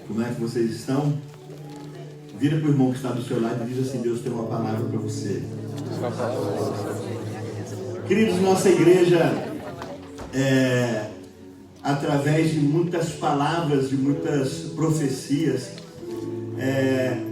Como é que vocês estão? Vira para o irmão que está do seu lado e diz assim: Deus tem uma palavra para você. Queridos, nossa igreja, através de muitas palavras, de muitas profecias,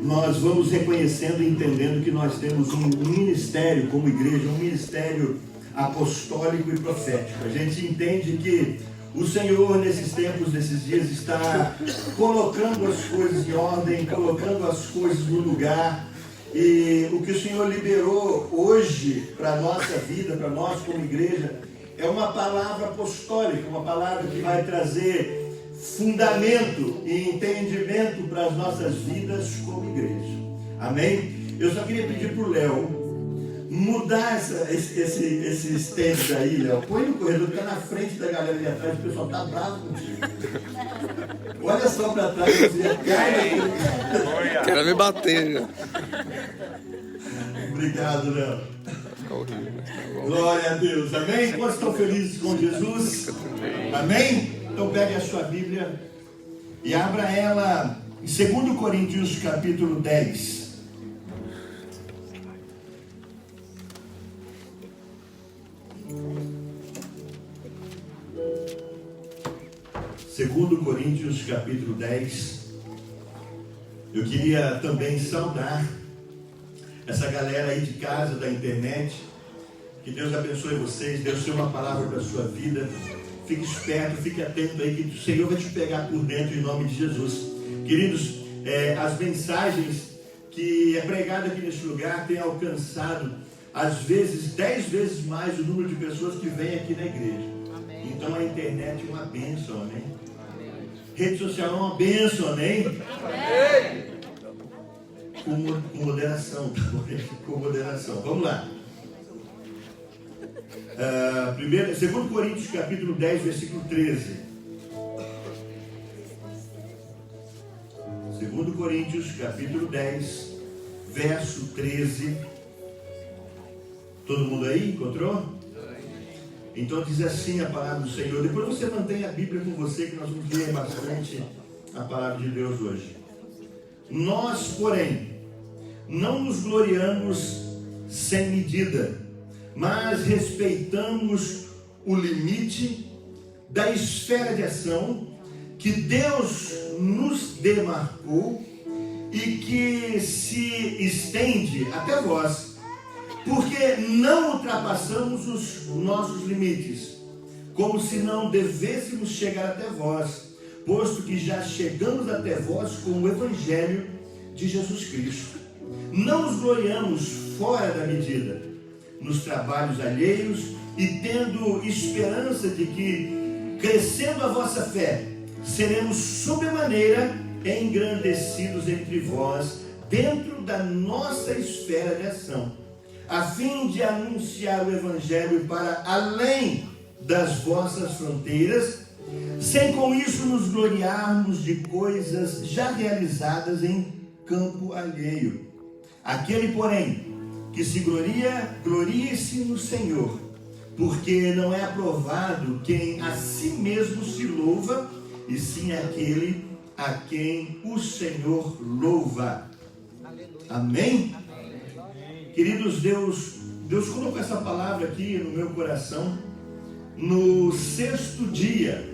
nós vamos reconhecendo e entendendo que nós temos um ministério como igreja, um ministério apostólico e profético. A gente entende que o Senhor, nesses tempos, nesses dias, está colocando as coisas em ordem, colocando as coisas no lugar. E o que o Senhor liberou hoje para a nossa vida, para nós como igreja, é uma palavra apostólica, uma palavra que vai trazer fundamento e entendimento para as nossas vidas como igreja. Amém? Eu só queria pedir para o Léo mudar esse stand aí, Léo. Põe no corredor, fica na frente da galera ali atrás, o pessoal tá bravo contigo. Olha só para trás, você cai. Quero me bater já. Obrigado, Léo. Tá horrível, mas tá bom. Glória a Deus, amém? Quantos estão felizes com Jesus? Amém? Então pegue a sua Bíblia e abra ela em 2 Coríntios capítulo 10. 2 Coríntios capítulo 10. Eu queria também saudar essa galera aí de casa, da internet. Que Deus abençoe vocês. Deus tem uma palavra para a sua vida. Fique esperto, fique atento aí, que o Senhor vai te pegar por dentro em nome de Jesus. Queridos, as mensagens que é pregada aqui nesse lugar têm alcançado, às vezes, 10 vezes mais o número de pessoas que vêm aqui na igreja. Amém. Então a internet é uma bênção, amém? Amém. Rede social é uma bênção, amém? Amém. Com moderação, com moderação. Vamos lá. 2 Coríntios capítulo 10, versículo 13. 2 Coríntios capítulo 10, verso 13. Todo mundo aí? Encontrou? Então diz assim a palavra do Senhor. Depois você mantém a Bíblia com você, que nós vamos ler bastante a palavra de Deus hoje. Nós, porém, não nos gloriamos sem medida, mas respeitamos o limite da esfera de ação que Deus nos demarcou e que se estende até vós, porque não ultrapassamos os nossos limites, como se não devêssemos chegar até vós, posto que já chegamos até vós com o Evangelho de Jesus Cristo. Não nos gloriamos fora da medida, nos trabalhos alheios, e tendo esperança de que, crescendo a vossa fé, seremos sobremaneira engrandecidos entre vós, dentro da nossa esfera de ação, a fim de anunciar o Evangelho para além das vossas fronteiras, sem com isso nos gloriarmos de coisas já realizadas em campo alheio. Aquele, porém, que se gloria, glorie-se no Senhor, porque não é aprovado quem a si mesmo se louva, e sim aquele a quem o Senhor louva. Amém? Queridos, Deus colocou essa palavra aqui no meu coração no 6º dia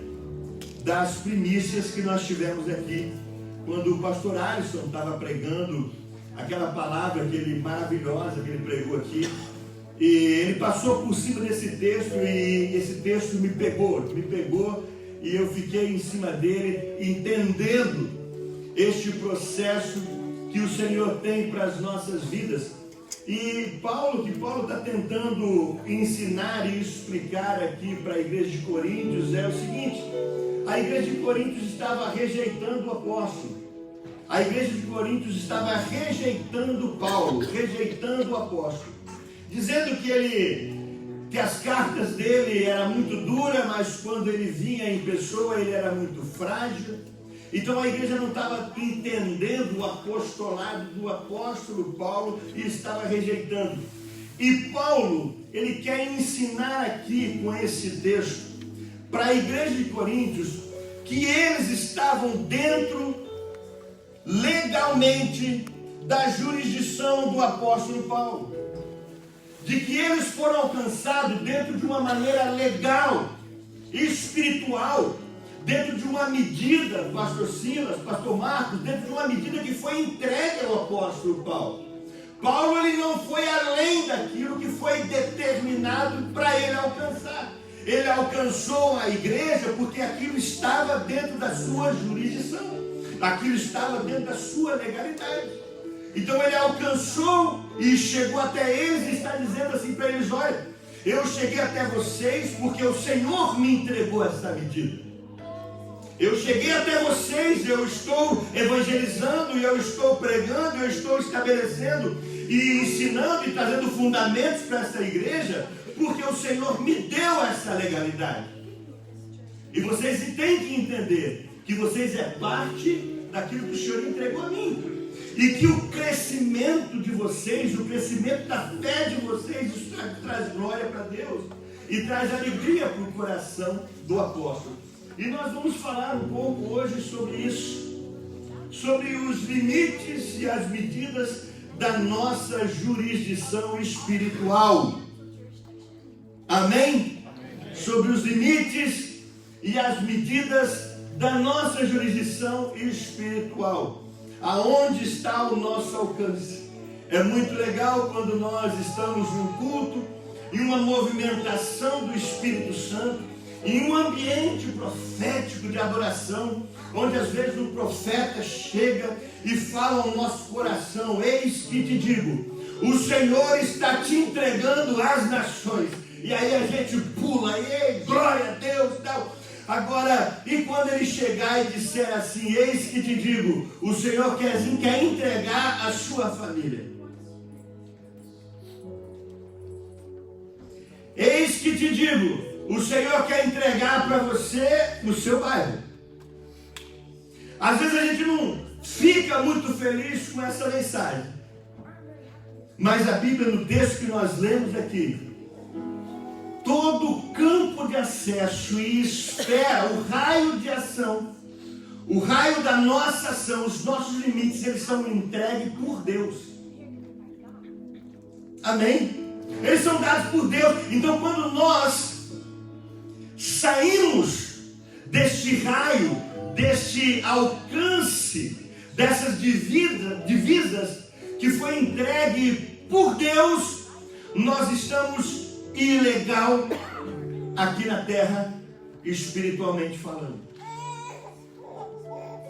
das primícias que nós tivemos aqui, quando o pastor Alisson estava pregando aquela palavra maravilhosa que ele pregou aqui, e ele passou por cima desse texto, e esse texto me pegou, e eu fiquei em cima dele, entendendo este processo que o Senhor tem para as nossas vidas. E Paulo está tentando ensinar e explicar aqui para a igreja de Coríntios é o seguinte: a igreja de Coríntios estava rejeitando o apóstolo, a igreja de Coríntios estava rejeitando Paulo, rejeitando o apóstolo, dizendo que as cartas dele eram muito duras, mas quando ele vinha em pessoa ele era muito frágil. Então a igreja não estava entendendo o apostolado do apóstolo Paulo e estava rejeitando. E Paulo, ele quer ensinar aqui com esse texto para a igreja de Coríntios que eles estavam dentro legalmente da jurisdição do apóstolo Paulo, de que eles foram alcançados dentro de uma maneira legal, espiritual, dentro de uma medida, pastor Silas, pastor Marcos, dentro de uma medida que foi entregue ao apóstolo Paulo. Paulo, ele não foi além daquilo que foi determinado para ele alcançar. Ele alcançou a igreja porque aquilo estava dentro da sua jurisdição, aquilo estava dentro da sua legalidade. Então ele alcançou e chegou até eles e está dizendo assim para eles: olha, eu cheguei até vocês porque o Senhor me entregou essa medida. Eu cheguei até vocês, eu estou evangelizando, eu estou pregando, eu estou estabelecendo e ensinando e trazendo fundamentos para essa igreja, porque o Senhor me deu essa legalidade. E vocês têm que entender que vocês é parte daquilo que o Senhor entregou a mim. E que o crescimento de vocês, o crescimento da fé de vocês, isso traz glória para Deus e traz alegria para o coração do apóstolo. E nós vamos falar um pouco hoje sobre isso, sobre os limites e as medidas da nossa jurisdição espiritual. Amém? Sobre os limites e as medidas da nossa jurisdição espiritual. Aonde está o nosso alcance? É muito legal quando nós estamos num culto, em uma movimentação do Espírito Santo, em um ambiente profético de adoração, onde às vezes o profeta chega e fala ao nosso coração: eis que te digo, o Senhor está te entregando às nações. E aí a gente pula, e glória a Deus, tal. Agora, e quando ele chegar e disser assim: eis que te digo, o Senhor quer entregar a sua família. Eis que te digo, o Senhor quer entregar para você o seu bairro. Às vezes a gente não fica muito feliz com essa mensagem, mas a Bíblia, no texto que nós lemos aqui, todo o campo de acesso e esfera, o raio de ação, o raio da nossa ação, os nossos limites, eles são entregues por Deus. Amém? Eles são dados por Deus. Então, quando nós saímos deste raio, deste alcance, dessas divisas que foi entregue por Deus, nós estamos ilegal aqui na terra, espiritualmente falando.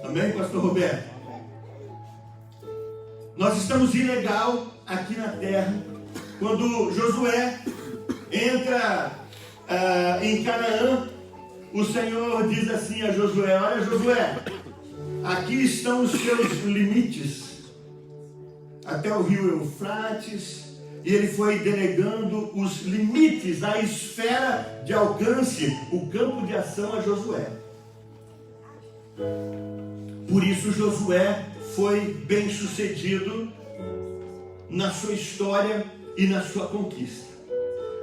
Amém, pastor Roberto? Nós estamos ilegal aqui na terra quando Josué entra em Canaã. O Senhor diz assim a Josué: olha, Josué, aqui estão os seus limites até o rio Eufrates. E ele foi delegando os limites, a esfera de alcance, o campo de ação a Josué. Por isso Josué foi bem sucedido na sua história e na sua conquista.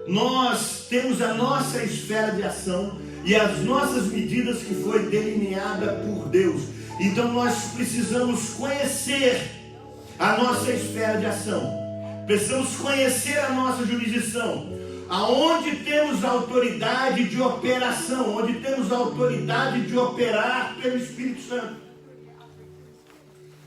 Nós temos a nossa esfera de ação e as nossas medidas que foi delineada por Deus. Então nós precisamos conhecer a nossa esfera de ação. Precisamos conhecer a nossa jurisdição, aonde temos autoridade de operação, onde temos autoridade de operar pelo Espírito Santo.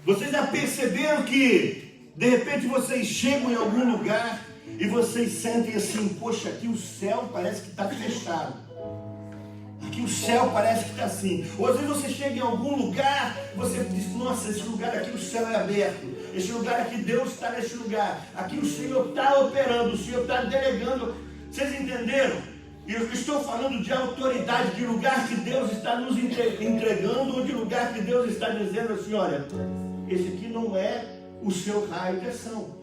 Vocês já perceberam que, de repente, vocês chegam em algum lugar e vocês sentem assim: poxa, aqui o céu parece que está fechado. Aqui o céu parece que está assim. Ou às vezes você chega em algum lugar, você diz: nossa, esse lugar aqui o céu é aberto. Esse lugar aqui, Deus está nesse lugar. Aqui o Senhor está operando, o Senhor está delegando. Vocês entenderam? Eu estou falando de autoridade, de lugar que Deus está nos entregando, ou de lugar que Deus está dizendo assim: olha, esse aqui não é o seu raio de ação.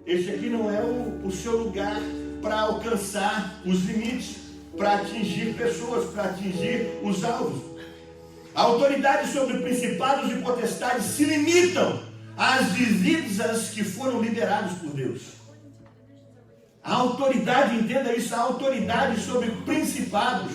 Esse aqui não é o seu lugar para alcançar os limites, para atingir pessoas, para atingir os alvos. A autoridade sobre principados e potestades se limitam às divisas que foram lideradas por Deus. A autoridade, entenda isso, a autoridade sobre principados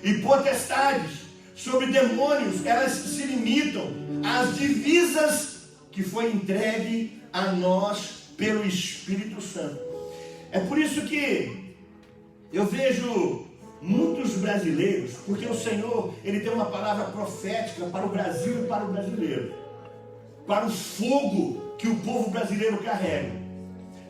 e potestades, sobre demônios, elas se limitam as divisas que foi entregue a nós pelo Espírito Santo. É por isso que eu vejo muitos brasileiros, porque o Senhor, Ele tem uma palavra profética para o Brasil e para o brasileiro, para o fogo que o povo brasileiro carrega,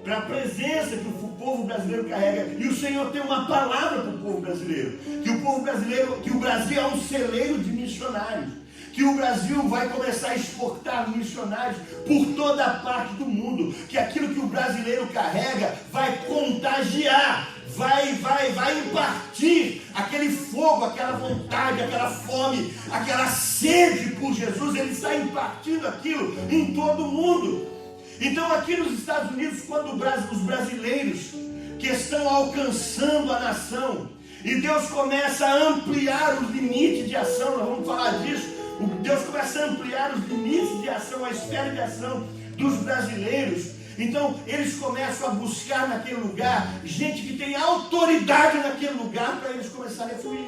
para a presença que o povo brasileiro carrega. E o Senhor tem uma palavra para o povo brasileiro, que o povo brasileiro, que o Brasil é um celeiro de missionários, que o Brasil vai começar a exportar missionários por toda a parte do mundo, que aquilo que o brasileiro carrega vai contagiar, vai impartir aquele fogo, aquela vontade, aquela fome, aquela sede por Jesus. Ele está impartindo aquilo em todo o mundo. Então aqui nos Estados Unidos, quando os brasileiros que estão alcançando a nação, e Deus começa a ampliar os limites de ação, nós vamos falar disso, Deus começa a ampliar os limites de ação, a esfera de ação dos brasileiros. Então eles começam a buscar naquele lugar gente que tem autoridade naquele lugar para eles começarem a fluir.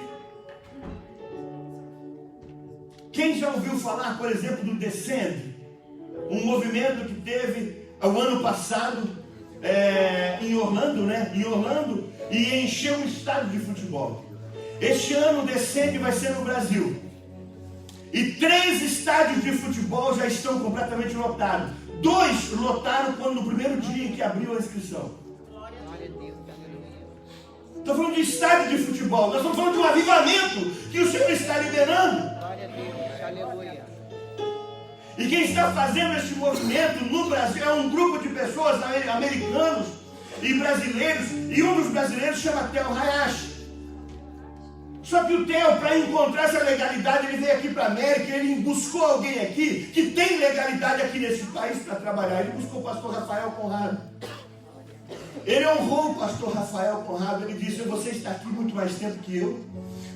Quem já ouviu falar, por exemplo, do Descend? Um movimento que teve o ano passado em Orlando, né? Em Orlando, e encheu um estádio de futebol. Este ano o Descend vai ser no Brasil. E 3 estádios de futebol já estão completamente lotados. 2 lotaram quando no primeiro dia em que abriu a inscrição. Estou falando de estádio de futebol. Nós estamos falando de um avivamento que o Senhor está liberando. Glória a Deus. Aleluia. E quem está fazendo esse movimento no Brasil é um grupo de pessoas, americanos e brasileiros. E um dos brasileiros chama Theo Hayashi. Só que o Theo, para encontrar essa legalidade, ele veio aqui para a América, ele buscou alguém aqui que tem legalidade aqui nesse país para trabalhar. Ele buscou o pastor Rafael Conrado. Ele honrou o pastor Rafael Conrado. Ele disse: você está aqui muito mais tempo que eu.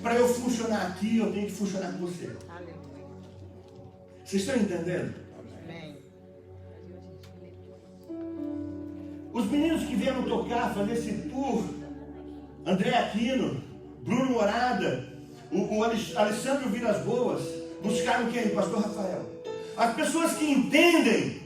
Para eu funcionar aqui, eu tenho que funcionar com você. Vocês estão entendendo? Amém. Os meninos que vieram tocar, fazer esse tour, André Aquino, Bruno Morada, o Alessandro Vilas Boas, buscaram quem? O pastor Rafael. As pessoas que entendem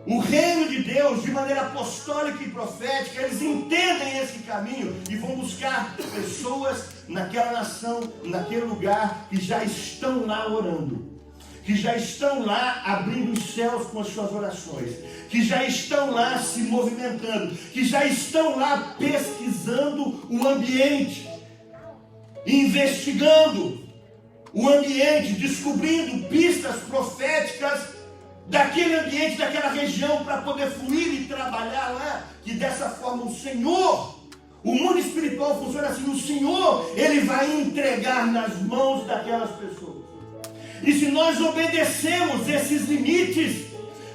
o reino de Deus de maneira apostólica e profética, eles entendem esse caminho e vão buscar pessoas naquela nação, naquele lugar, que já estão lá orando, que já estão lá abrindo os céus com as suas orações, que já estão lá se movimentando, que já estão lá pesquisando o ambiente, investigando o ambiente, descobrindo pistas proféticas daquele ambiente, daquela região, para poder fluir e trabalhar lá. Que dessa forma o Senhor, o mundo espiritual funciona assim, o Senhor, Ele vai entregar nas mãos daquelas pessoas. E se nós obedecemos esses limites,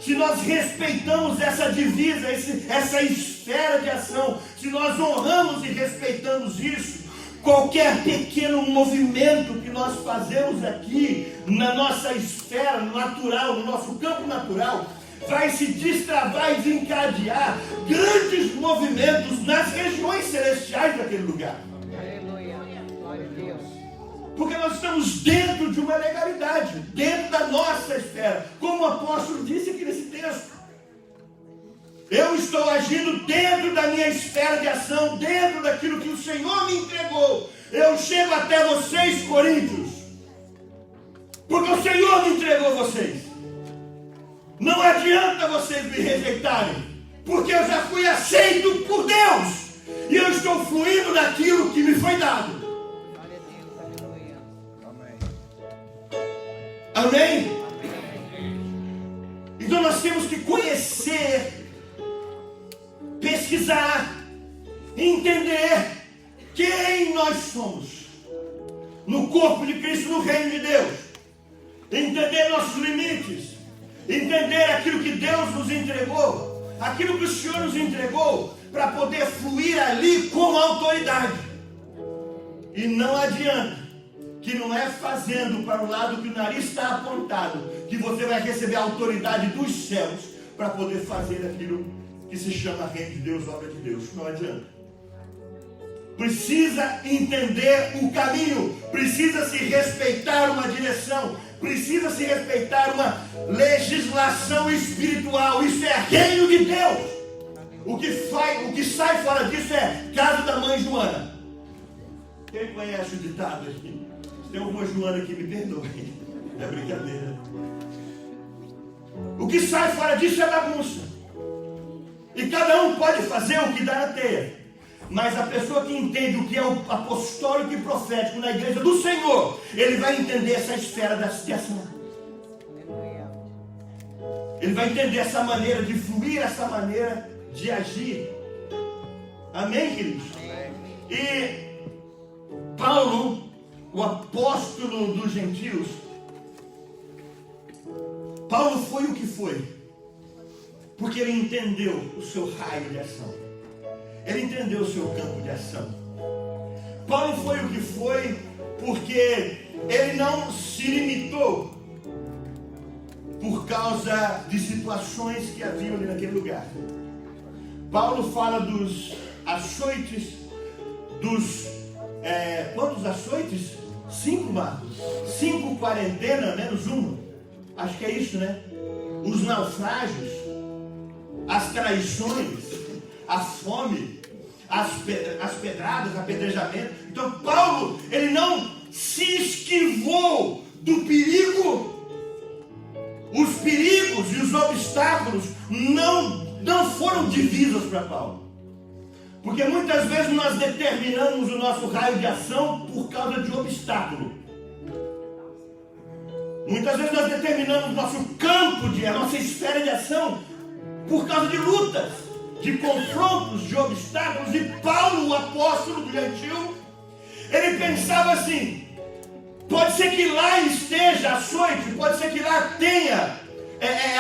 se nós respeitamos essa divisa, essa esfera de ação, se nós honramos e respeitamos isso, qualquer pequeno movimento que nós fazemos aqui na nossa esfera natural, no nosso campo natural, vai se destravar e desencadear grandes movimentos nas regiões celestiais daquele lugar. Aleluia. Glória a Deus. Porque nós estamos dentro de uma legalidade, dentro da nossa esfera, como o apóstolo disse aqui nesse texto. Eu estou agindo dentro da minha esfera de ação, dentro daquilo que o Senhor me entregou. Eu chego até vocês, Coríntios, porque o Senhor me entregou vocês. Não adianta vocês me rejeitarem, porque eu já fui aceito por Deus, e eu estou fluindo naquilo que me foi dado. Glória a Deus. Aleluia. Amém? Então nós temos que conhecer, pesquisar, entender quem nós somos no corpo de Cristo, no reino de Deus, entender nossos limites, entender aquilo que Deus nos entregou, aquilo que o Senhor nos entregou, para poder fluir ali com autoridade. E não adianta que não é fazendo para o lado que o nariz está apontado que você vai receber a autoridade dos céus para poder fazer aquilo que se chama reino de Deus, obra de Deus. Não adianta. Precisa entender o caminho, precisa se respeitar uma direção, Precisa se respeitar uma legislação espiritual. Isso é reino de Deus. O que sai fora disso é caso da mãe Joana. Quem conhece o ditado aqui? Se tem alguma Joana aqui, me perdoe. É brincadeira. O que sai fora disso é bagunça. E cada um pode fazer o que dá na teia. Mas a pessoa que entende o que é o apostólico e profético na igreja do Senhor, ele vai entender essa esfera da ação. Aleluia. Ele vai entender essa maneira de fluir, essa maneira de agir. Amém, queridos? E Paulo, o apóstolo dos gentios, Paulo foi o que foi, porque ele entendeu o seu raio de ação. Ele entendeu o seu campo de ação. Paulo foi o que foi porque ele não se limitou por causa de situações que haviam ali naquele lugar. Paulo fala dos açoites, quantos açoites? 5, Marcos? 5 quarentena, menos 1. Acho que é isso, né? Os naufrágios, as traições, a fome, as pedradas, apedrejamento. Então Paulo, ele não se esquivou do perigo. Os perigos e os obstáculos não foram divisas para Paulo. Porque muitas vezes nós determinamos o nosso raio de ação por causa de obstáculo. Muitas vezes nós determinamos o nosso campo, a nossa esfera de ação por causa de lutas, de confrontos, de obstáculos. E Paulo, o apóstolo do gentio, ele pensava assim: pode ser que lá esteja açoite, pode ser que lá tenha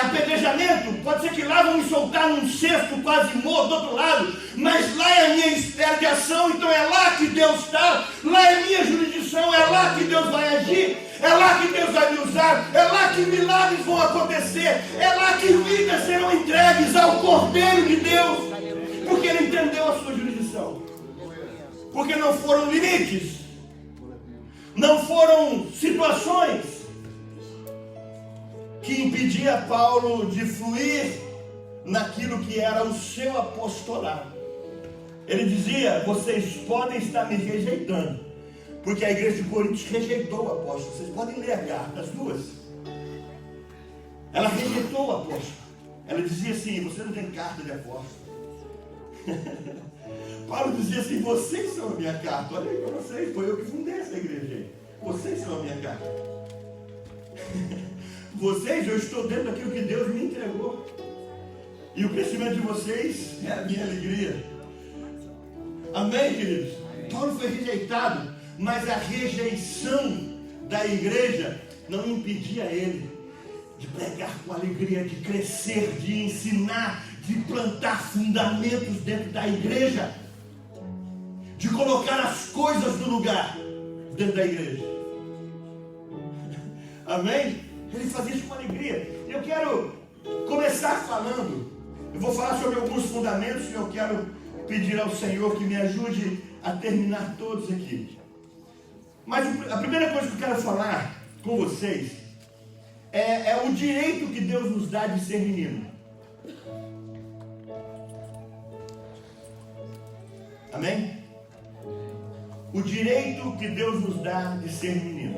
apedrejamento, pode ser que lá vão me soltar num cesto quase morto do outro lado, mas lá é a minha esfera de ação, então é lá que Deus está, lá é a minha jurisdição, é lá que Deus vai agir, é lá que Deus vai me usar, é lá que milagres vão acontecer, é lá que vidas serão entregues ao Cordeiro de Deus, porque ele entendeu a sua jurisdição, porque não foram limites, não foram situações que impedia Paulo de fluir naquilo que era o seu apostolado. Ele dizia: vocês podem estar me rejeitando, porque a igreja de Coríntios rejeitou o apóstolo. Vocês podem ler a carta, as duas. Ela rejeitou o apóstolo. Ela dizia assim: você não tem carta de apóstolo. Paulo dizia assim: vocês são a minha carta. Olha aí para vocês, foi eu que fundei essa igreja aí. Vocês são a minha carta. Vocês, eu estou dentro daquilo que Deus me entregou. E o crescimento de vocês é a minha alegria. Amém, queridos? Paulo foi rejeitado, mas a rejeição da igreja não impedia ele de pregar com alegria, de crescer, de ensinar, de plantar fundamentos dentro da igreja, de colocar as coisas no lugar dentro da igreja. Amém? Ele fazia isso com alegria. Eu quero começar falando. Eu vou falar sobre alguns fundamentos e eu quero pedir ao Senhor que me ajude a terminar todos aqui. Mas a primeira coisa que eu quero falar com vocês é o direito que Deus nos dá de ser menino. Amém? O direito que Deus nos dá de ser menino.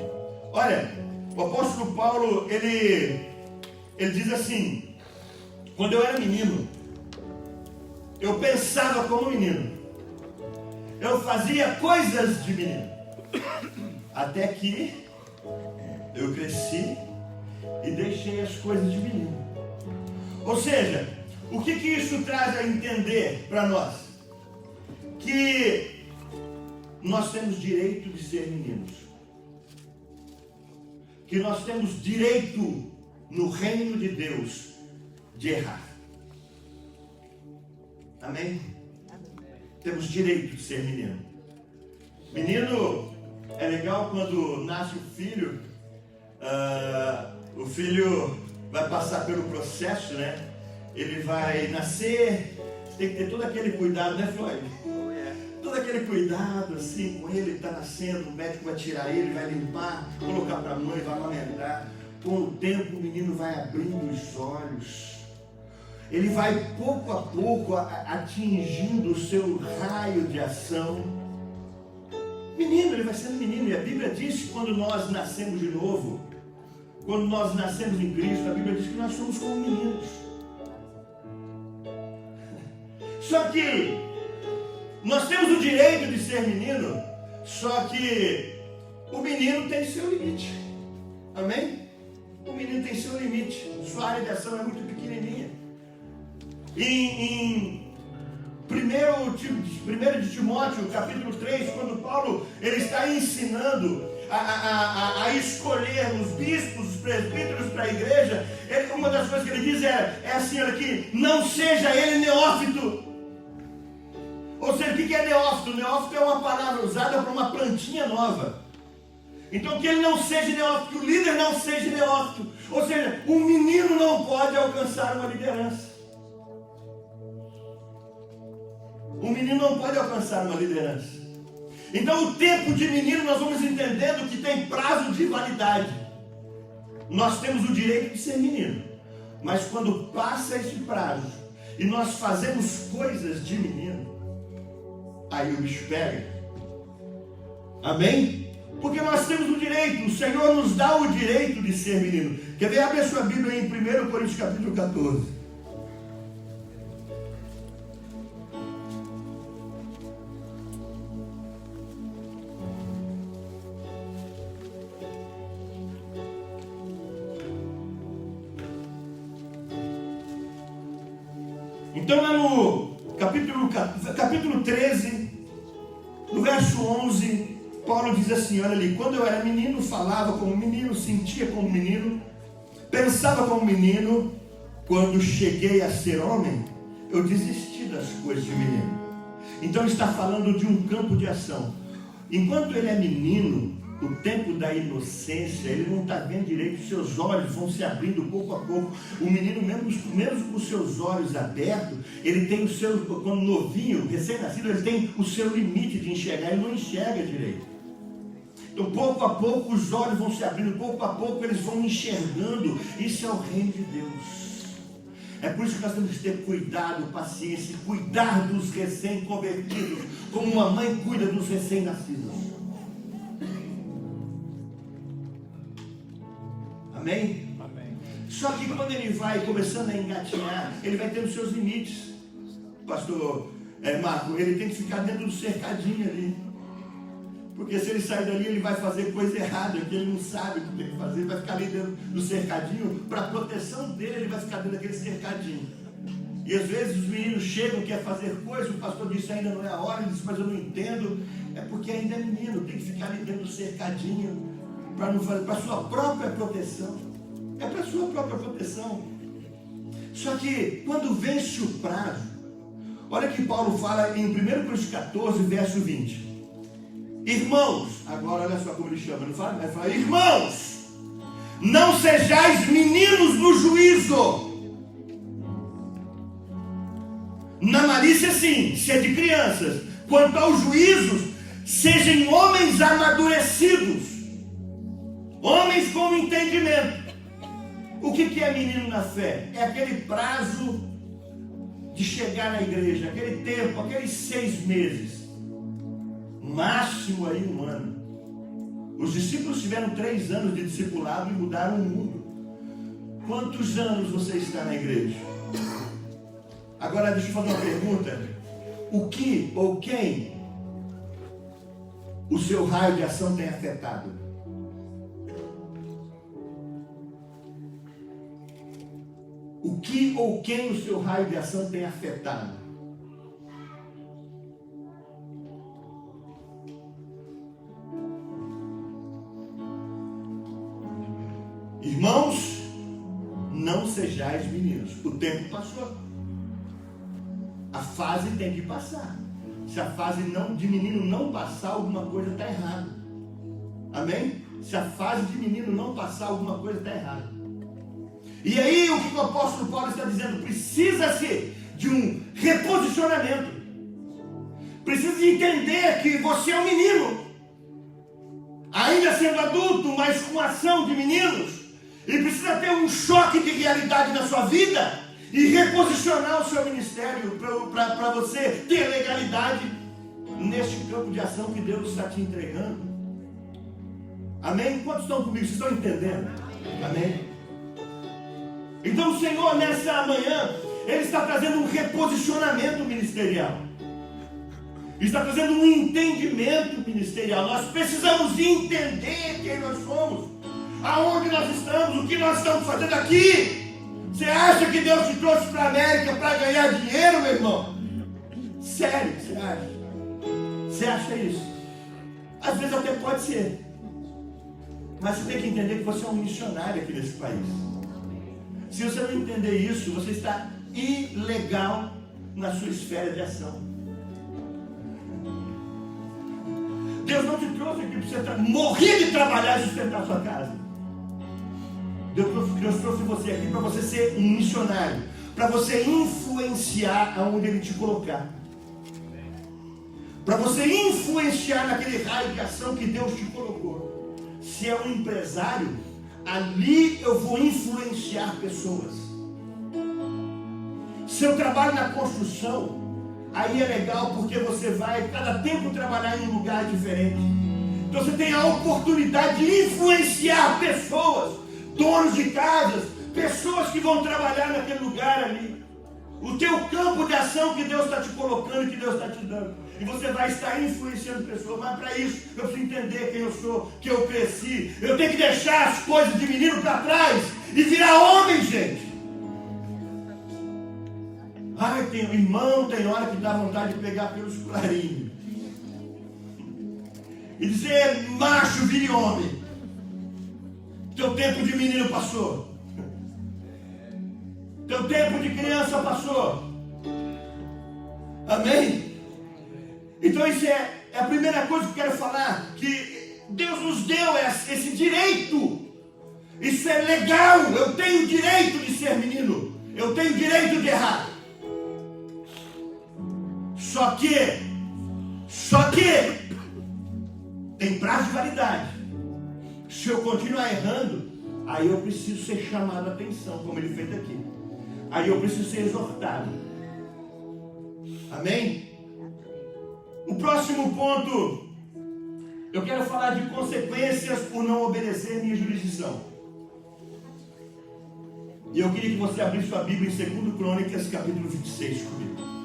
Olha, o apóstolo Paulo, ele diz assim: quando eu era menino, eu pensava como menino, eu fazia coisas de menino, até que eu cresci e deixei as coisas de menino. Ou seja, o que isso traz a entender para nós? Que nós temos direito de ser meninos. Que nós temos direito no reino de Deus de errar. Amém? Temos direito de ser menino. Menino é legal quando nasce o filho vai passar pelo processo, né? Ele vai nascer, você tem que ter todo aquele cuidado, né, Floyd? Todo aquele cuidado assim com ele está nascendo, o médico vai tirar ele, vai limpar, colocar para a mãe, vai amamentar. com o tempo o menino vai abrindo os olhos. Ele vai pouco a pouco atingindo o seu raio de ação. Menino, ele vai sendo menino. E a Bíblia diz que quando nós nascemos de novo, quando nós nascemos em Cristo, a Bíblia diz que nós somos como meninos. Só que nós temos o direito de ser menino, só que o menino tem seu limite. Amém? O menino tem seu limite. Sua área de ação é muito pequenininha. Em 1 de Timóteo, capítulo 3, quando Paulo ele está ensinando a escolher os bispos, os presbíteros para a igreja, uma das coisas que ele diz é assim, olha aqui, não seja ele neófito. Ou seja, o que é neófito? Neófito é uma palavra usada para uma plantinha nova. Então que ele não seja neófito, que o líder não seja neófito. Ou seja, um menino não pode alcançar uma liderança. Um menino não pode alcançar uma liderança. Então o tempo de menino nós vamos entendendo que tem prazo de validade. Nós temos o direito de ser menino. Mas quando passa esse prazo e nós fazemos coisas de menino, aí o bicho pega. Amém? Porque nós temos o direito, o Senhor nos dá o direito de ser menino. Quer ver? Abre a sua Bíblia em 1 Coríntios capítulo 14. Então lá no capítulo 13, no verso 11, Paulo diz assim, olha ali, quando eu era menino, falava como menino, sentia como menino, pensava como menino, quando cheguei a ser homem, eu desisti das coisas de menino. Então está falando de um campo de ação. Enquanto ele é menino, o tempo da inocência, ele não está vendo direito, seus olhos vão se abrindo pouco a pouco. O menino, mesmo com seus olhos abertos, ele tem o seu, quando novinho, recém-nascido, ele tem o seu limite de enxergar, ele não enxerga direito. Então, pouco a pouco, os olhos vão se abrindo, pouco a pouco, eles vão enxergando. Isso é o reino de Deus. É por isso que nós temos que ter cuidado, paciência, cuidar dos recém-convertidos, como uma mãe cuida dos recém-nascidos. Amém? Amém. Só que quando ele vai começando a engatinhar, ele vai tendo seus limites. Pastor Marco, ele tem que ficar dentro do cercadinho ali. Porque se ele sair dali, ele vai fazer coisa errada, que ele não sabe o que tem que fazer. Ele vai ficar ali dentro do cercadinho, para a proteção dele, ele vai ficar dentro daquele cercadinho. E às vezes os meninos chegam, querem fazer coisa, o pastor diz ainda não é a hora, ele diz, mas eu não entendo. É porque ainda é menino, tem que ficar ali dentro do cercadinho, para não fazer, para a sua própria proteção. É para a sua própria proteção. Só que quando vence o prazo, olha que Paulo fala em 1 Coríntios 14, verso 20. Irmãos, agora olha só como ele chama, não fala? Ele fala, irmãos, não sejais meninos no juízo. Na malícia sim, sede crianças. Quanto aos juízos, sejam homens amadurecidos, homens com entendimento. O que é menino na fé? É aquele prazo de chegar na igreja, aquele tempo, aqueles 6 meses, máximo aí 1 ano. Os discípulos tiveram 3 anos de discipulado e mudaram o mundo. Quantos anos você está na igreja? Agora deixa eu fazer uma pergunta. O que ou quem o seu raio de ação tem afetado? O que ou quem o seu raio de ação tem afetado? Irmãos, não sejais meninos. O tempo passou. A fase tem que passar. Se a fase de menino não passar, alguma coisa está errada. Amém? Se a fase de menino não passar, alguma coisa está errada. E aí o que o apóstolo Paulo está dizendo? Precisa-se de um reposicionamento. Precisa de entender que você é um menino. Ainda sendo adulto, mas com ação de meninos. E precisa ter um choque de realidade na sua vida e reposicionar o seu ministério para você ter legalidade neste campo de ação que Deus está te entregando. Amém? Quantos estão comigo? Vocês estão entendendo? Amém? Então o Senhor nessa manhã, Ele está trazendo um reposicionamento ministerial. Está trazendo um entendimento ministerial. Nós precisamos entender quem nós somos, aonde nós estamos, o que nós estamos fazendo aqui. Você acha que Deus te trouxe para a América para ganhar dinheiro, meu irmão? Sério, você acha? Você acha isso? Às vezes até pode ser. Mas você tem que entender que você é um missionário aqui nesse país. Se você não entender isso, você está ilegal na sua esfera de ação. Deus não te trouxe aqui para você morrer de trabalhar e sustentar a sua casa. Deus trouxe você aqui para você ser um missionário, para você influenciar aonde Ele te colocar, para você influenciar naquele raio de ação que Deus te colocou. Se é um empresário, ali eu vou influenciar pessoas. Se eu trabalho na construção, aí é legal porque você vai cada tempo trabalhar em um lugar diferente. Então você tem a oportunidade de influenciar pessoas, donos de casas, pessoas que vão trabalhar naquele lugar ali. O teu campo de ação que Deus está te colocando, que Deus está te dando. E você vai estar influenciando pessoas. Mas para isso eu preciso entender quem eu sou, que eu cresci. Eu tenho que deixar as coisas de menino para trás e virar homem, gente. Ai, tem hora que dá vontade de pegar pelos colarinhos e dizer: macho, vire homem. Teu tempo de menino passou. Teu tempo de criança passou. Amém? Então isso é a primeira coisa que eu quero falar, que Deus nos deu esse direito. Isso é legal. Eu tenho o direito de ser menino. Eu tenho o direito de errar. Só que tem prazo de validade. Se eu continuar errando, aí eu preciso ser chamado a atenção, como ele fez aqui. Aí eu preciso ser exortado. Amém? O próximo ponto, eu quero falar de consequências por não obedecer minha jurisdição. E eu queria que você abrisse sua Bíblia em 2 Crônicas, capítulo 26 comigo.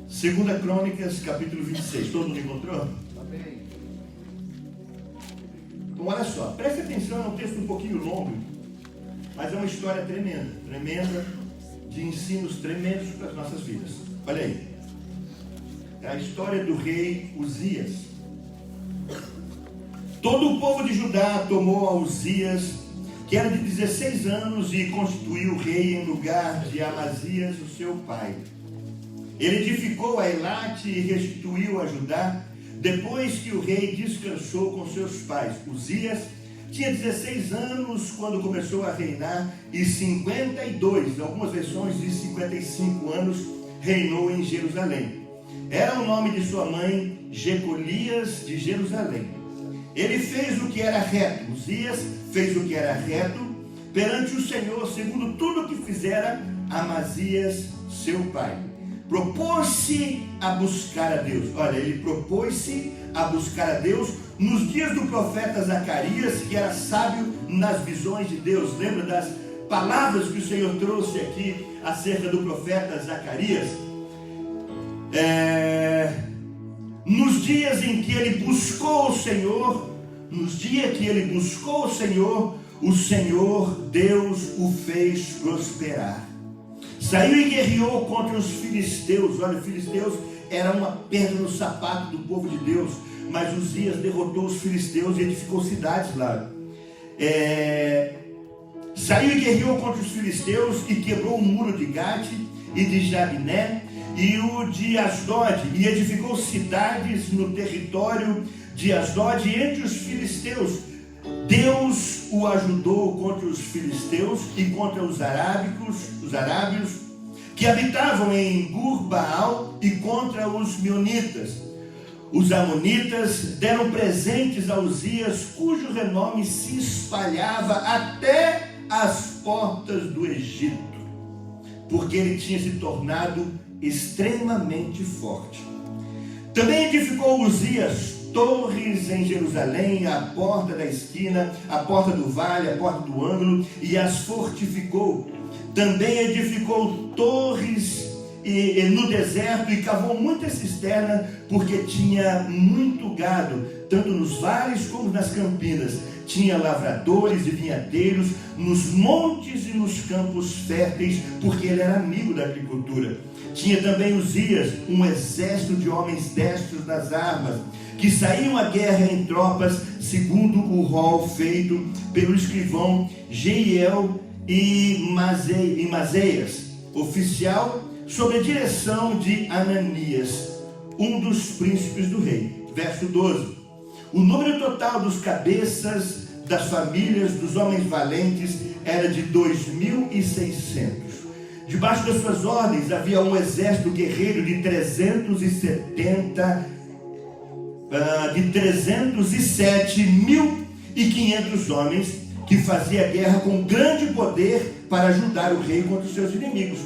Segunda Crônicas, capítulo 26. Todo mundo encontrou? Amém. Então olha só, preste atenção, é um texto um pouquinho longo, mas é uma história tremenda, de ensinos tremendos para as nossas vidas. Olha aí. É a história do rei Uzias. Todo o povo de Judá tomou a Uzias, que era de 16 anos, e constituiu o rei em lugar de Amazias, o seu pai. Ele edificou a Elate e restituiu a Judá, depois que o rei descansou com seus pais. Uzias tinha 16 anos quando começou a reinar, e 52, em algumas versões diz 55 anos, reinou em Jerusalém. Era o nome de sua mãe, Jecolias de Jerusalém. Ele fez o que era reto. Uzias fez o que era reto perante o Senhor, segundo tudo o que fizera Amazias, seu pai. Propôs-se a buscar a Deus. Olha, ele propôs-se a buscar a Deus nos dias do profeta Zacarias, que era sábio nas visões de Deus. Lembra das palavras que o Senhor trouxe aqui acerca do profeta Zacarias? Nos dias em que ele buscou o Senhor, o Senhor Deus o fez prosperar. Saiu e guerreou contra os filisteus. Olha, os filisteus eram uma pedra no sapato do povo de Deus, mas Uzias derrotou os filisteus e edificou cidades lá. saiu e guerreou contra os filisteus e quebrou o muro de Gate e de Jabné e o de Asdod, e edificou cidades no território de Asdod entre os filisteus. Deus o ajudou contra os filisteus e contra os arábios que habitavam em Gur-Baal e contra os meunitas. Os amonitas deram presentes a Uzias, cujo renome se espalhava até as portas do Egito, porque ele tinha se tornado extremamente forte. Também edificou Uzias torres em Jerusalém, a porta da esquina, a porta do vale, a porta do ângulo, e as fortificou. Também edificou torres no deserto e cavou muita cisterna, porque tinha muito gado, tanto nos vales como nas campinas. Tinha lavradores e vinhateiros nos montes e nos campos férteis, porque ele era amigo da agricultura. Tinha também Uzias um exército de homens destros nas armas, que saíam à guerra em tropas, segundo o rol feito pelo escrivão Jeiel e Mazeias, oficial, sob a direção de Ananias, um dos príncipes do rei. Verso 12. O número total dos cabeças das famílias dos homens valentes era de 2.600. Debaixo das suas ordens havia um exército guerreiro de 307.500 homens, que fazia guerra com grande poder para ajudar o rei contra os seus inimigos.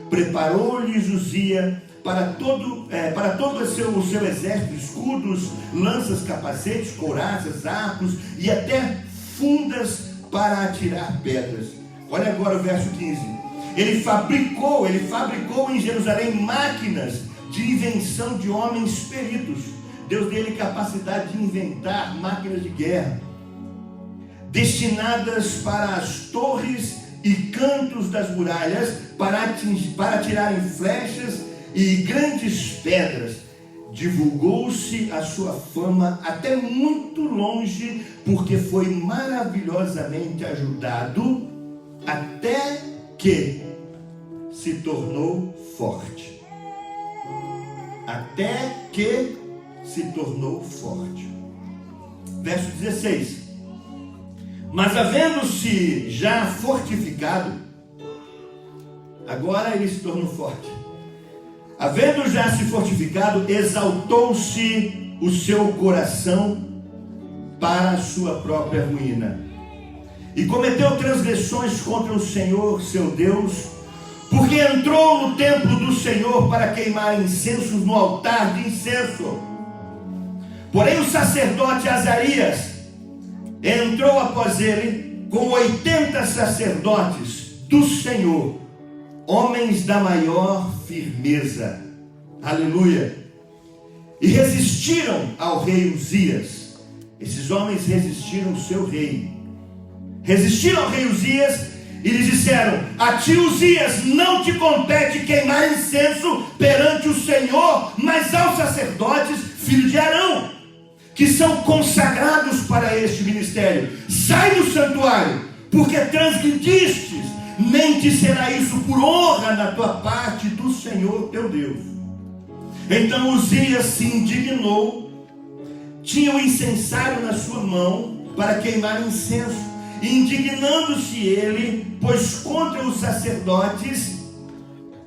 Preparou-lhes Uzias para todo o seu exército escudos, lanças, capacetes, couraças, arcos e até fundas para atirar pedras. Olha agora o verso 15. Ele fabricou em Jerusalém máquinas de invenção de homens peritos. Deus deu-lhe capacidade de inventar máquinas de guerra, destinadas para as torres e cantos das muralhas, para atirarem flechas e grandes pedras. Divulgou-se a sua fama até muito longe, porque foi maravilhosamente ajudado, até que se tornou forte. Até que se tornou forte. Verso 16. Mas havendo-se já fortificado, agora ele se tornou forte. Havendo já se fortificado, exaltou-se o seu coração para a sua própria ruína. E cometeu transgressões contra o Senhor, seu Deus, porque entrou no templo do Senhor para queimar incensos no altar de incenso. Porém o sacerdote Azarias entrou após ele com 80 sacerdotes do Senhor, homens da maior firmeza. Aleluia. E resistiram ao rei Uzias. Esses homens resistiram ao seu rei. Resistiram ao rei Uzias e lhes disseram: a ti, Uzias, não te compete queimar incenso perante o Senhor, mas aos sacerdotes, filhos de Arão, que são consagrados para este ministério. Sai do santuário, porque transgredistes, nem te será isso por honra na tua parte do Senhor teu Deus. Então Uzias se indignou, tinha o incensário na sua mão para queimar incenso, e indignando-se ele, pois contra os sacerdotes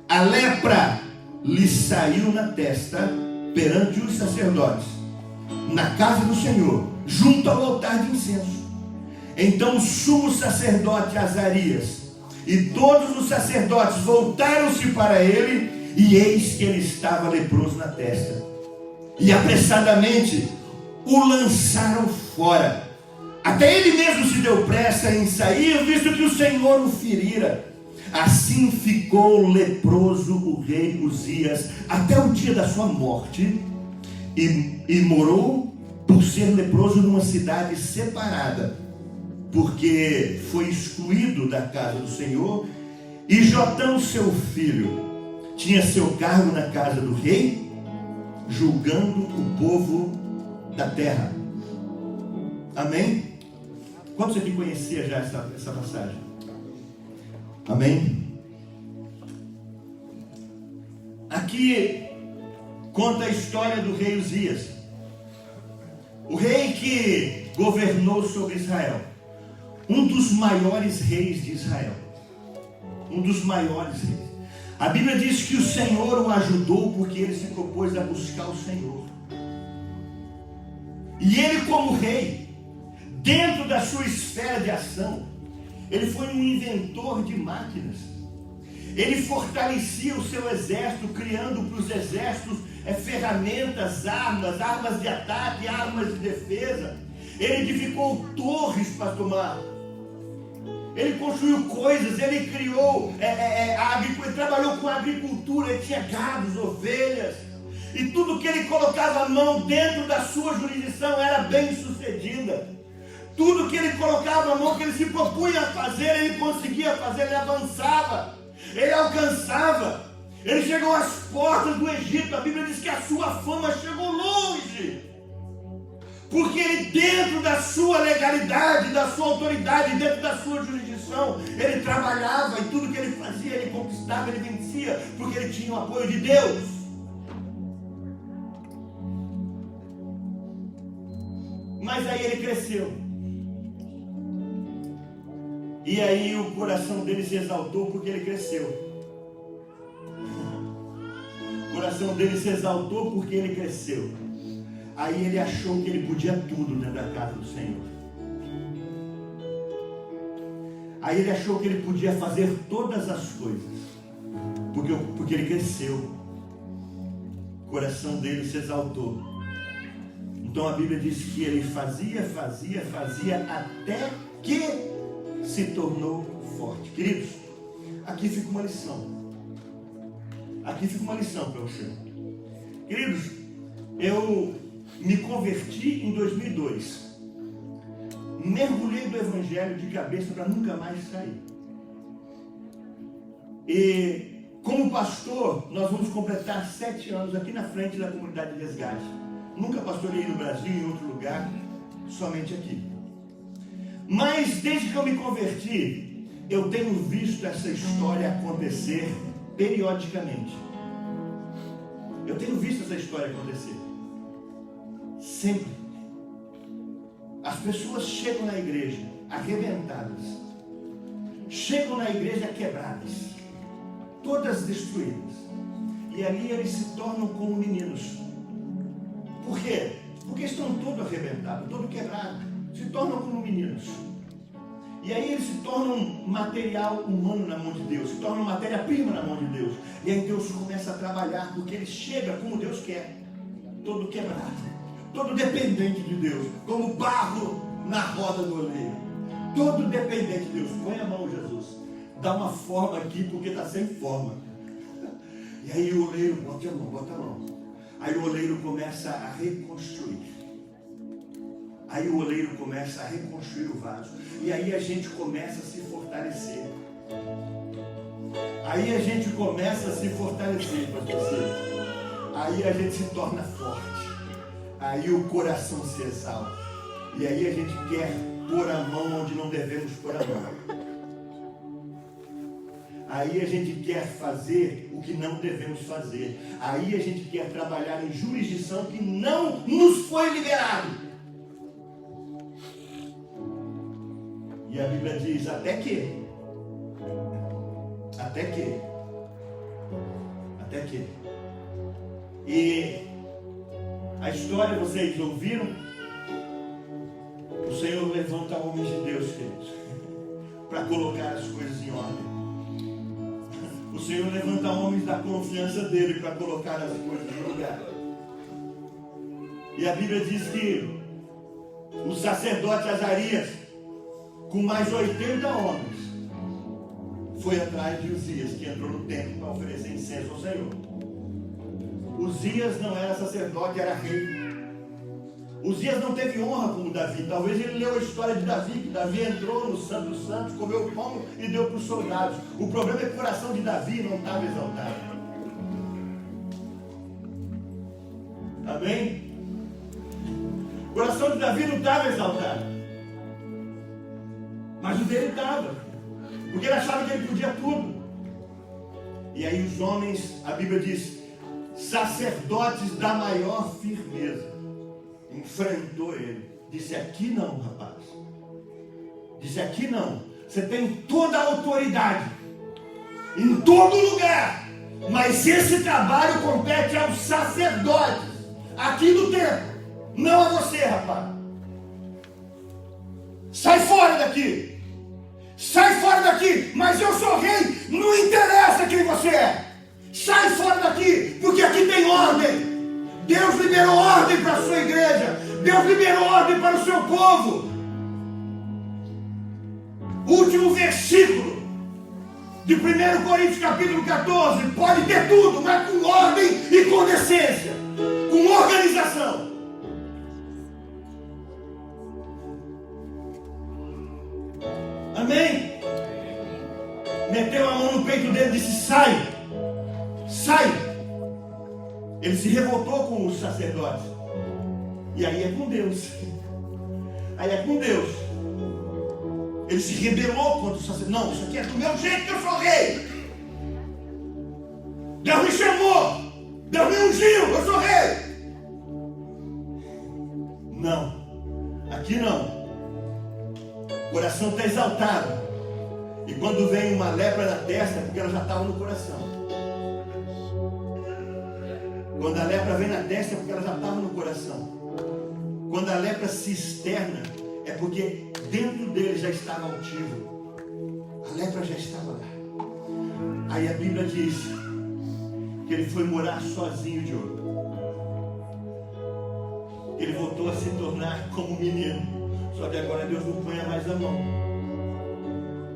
a lepra lhe saiu na testa perante os sacerdotes, na casa do Senhor, junto ao altar de incenso. Então o sumo sacerdote Azarias e todos os sacerdotes voltaram-se para ele, e eis que ele estava leproso na testa. E apressadamente o lançaram fora. Até ele mesmo se deu pressa em sair, visto que o Senhor o ferira. Assim ficou leproso o rei Uzias até o dia da sua morte, e morou por ser leproso numa cidade separada, porque foi excluído da casa do Senhor. E Jotão, seu filho, tinha seu cargo na casa do rei, julgando o povo da terra. Amém? Quantos aqui conheciam já essa passagem? Amém? Aqui conta a história do rei Uzias, o rei que governou sobre Israel, um dos maiores reis de Israel, um dos maiores reis. A Bíblia diz que o Senhor o ajudou porque ele se propôs a buscar o Senhor. E ele, como rei, dentro da sua esfera de ação, ele foi um inventor de máquinas. Ele fortalecia o seu exército, criando para os exércitos ferramentas, armas de ataque, armas de defesa. Ele edificou torres para tomar. Ele construiu coisas, ele criou, ele trabalhou com a agricultura, ele tinha gados, ovelhas. E tudo que ele colocava a mão dentro da sua jurisdição era bem sucedida. Tudo que ele colocava a mão, que ele se propunha a fazer, ele conseguia fazer, ele avançava, ele alcançava. Ele chegou às portas do Egito. A Bíblia diz que a sua fama chegou longe. Porque ele, dentro da sua legalidade, da sua autoridade, dentro da sua jurisdição, ele trabalhava e tudo que ele fazia, ele conquistava, ele vencia, porque ele tinha o apoio de Deus. Mas aí ele cresceu. E aí o coração dele se exaltou porque ele cresceu. O coração dele se exaltou porque ele cresceu. Aí ele achou que ele podia tudo dentro da casa do Senhor. Aí ele achou que ele podia fazer todas as coisas. Porque ele cresceu. O coração dele se exaltou. Então a Bíblia diz que ele fazia até que se tornou forte. Queridos, aqui fica uma lição. Aqui fica uma lição para você. Queridos, eu me converti em 2002. Mergulhei do Evangelho de cabeça para nunca mais sair. E como pastor, nós vamos completar 7 anos aqui na frente da comunidade de resgate. Nunca pastorei no Brasil, em outro lugar, somente aqui. Mas desde que eu me converti, eu tenho visto essa história acontecer periodicamente. Eu tenho visto essa história acontecer. Sempre. As pessoas chegam na igreja arrebentadas. Chegam na igreja quebradas. Todas destruídas. E ali eles se tornam como meninos. Por quê? Porque estão todos arrebentados, todos quebrados. Se tornam como meninos. E aí eles se tornam material humano na mão de Deus. Se tornam matéria-prima na mão de Deus. E aí Deus começa a trabalhar, porque ele chega como Deus quer. Todo quebrado. Todo dependente de Deus. Como barro na roda do oleiro. Todo dependente de Deus. Põe a mão, Jesus. Dá uma forma aqui, porque está sem forma. E aí o oleiro, bota a mão. Aí o oleiro começa a reconstruir. Aí o oleiro começa a reconstruir o vaso. E aí a gente começa a se fortalecer. Aí a gente começa a se fortalecer, pastor. Aí a gente se torna forte. Aí o coração se exalta. E aí a gente quer pôr a mão onde não devemos pôr a mão. Aí a gente quer fazer o que não devemos fazer. Aí a gente quer trabalhar em jurisdição que não nos foi liberado. E a Bíblia diz, até que. E a história vocês ouviram? O Senhor levanta homens de Deus, queridos, para colocar as coisas em ordem. O Senhor levanta homens da confiança dele para colocar as coisas no lugar. E a Bíblia diz que o sacerdote Azarias, com mais 80 homens, foi atrás de Uzias, que entrou no templo para oferecer incenso ao Senhor. Uzias não era sacerdote, era rei. Uzias não teve honra como Davi. Talvez ele leu a história de Davi, que Davi entrou no Santo dos Santos, comeu o pão e deu para os soldados. O problema é que o coração de Davi não estava exaltado. Amém? O coração de Davi não estava exaltado. Mas o dele estava. Porque ele achava que ele podia tudo. E aí os homens, a Bíblia diz, sacerdotes da maior firmeza, enfrentou ele. Disse, aqui não, rapaz. Disse, aqui não. Você tem toda a autoridade, em todo lugar. Mas esse trabalho compete aos sacerdotes, aqui do templo. Não a você, rapaz. Sai fora daqui. Sai fora daqui, mas eu sou rei, não interessa quem você é. Sai fora daqui, porque aqui tem ordem. Deus liberou ordem para a sua igreja. Deus liberou ordem para o seu povo. Último versículo de 1 Coríntios capítulo 14. Pode ter tudo, mas com ordem e com decência, com organização. Amém? Meteu a mão no peito dele e disse, sai, sai. Ele se revoltou com os sacerdotes. E aí é com Deus. Aí é com Deus. Ele se rebelou contra os sacerdotes. Não, isso aqui é do meu jeito que eu sou rei. Deus me chamou. Deus me ungiu, eu sou rei. Não, aqui não. O coração está exaltado. E quando vem uma lepra na testa, é porque ela já estava no coração. Quando a lepra vem na testa, é porque ela já estava no coração. Quando a lepra se externa, é porque dentro dele já estava altivo. A lepra já estava lá. Aí a Bíblia diz que ele foi morar sozinho, Diogo. Ele voltou a se tornar como menino. Só que agora Deus não põe mais a mão,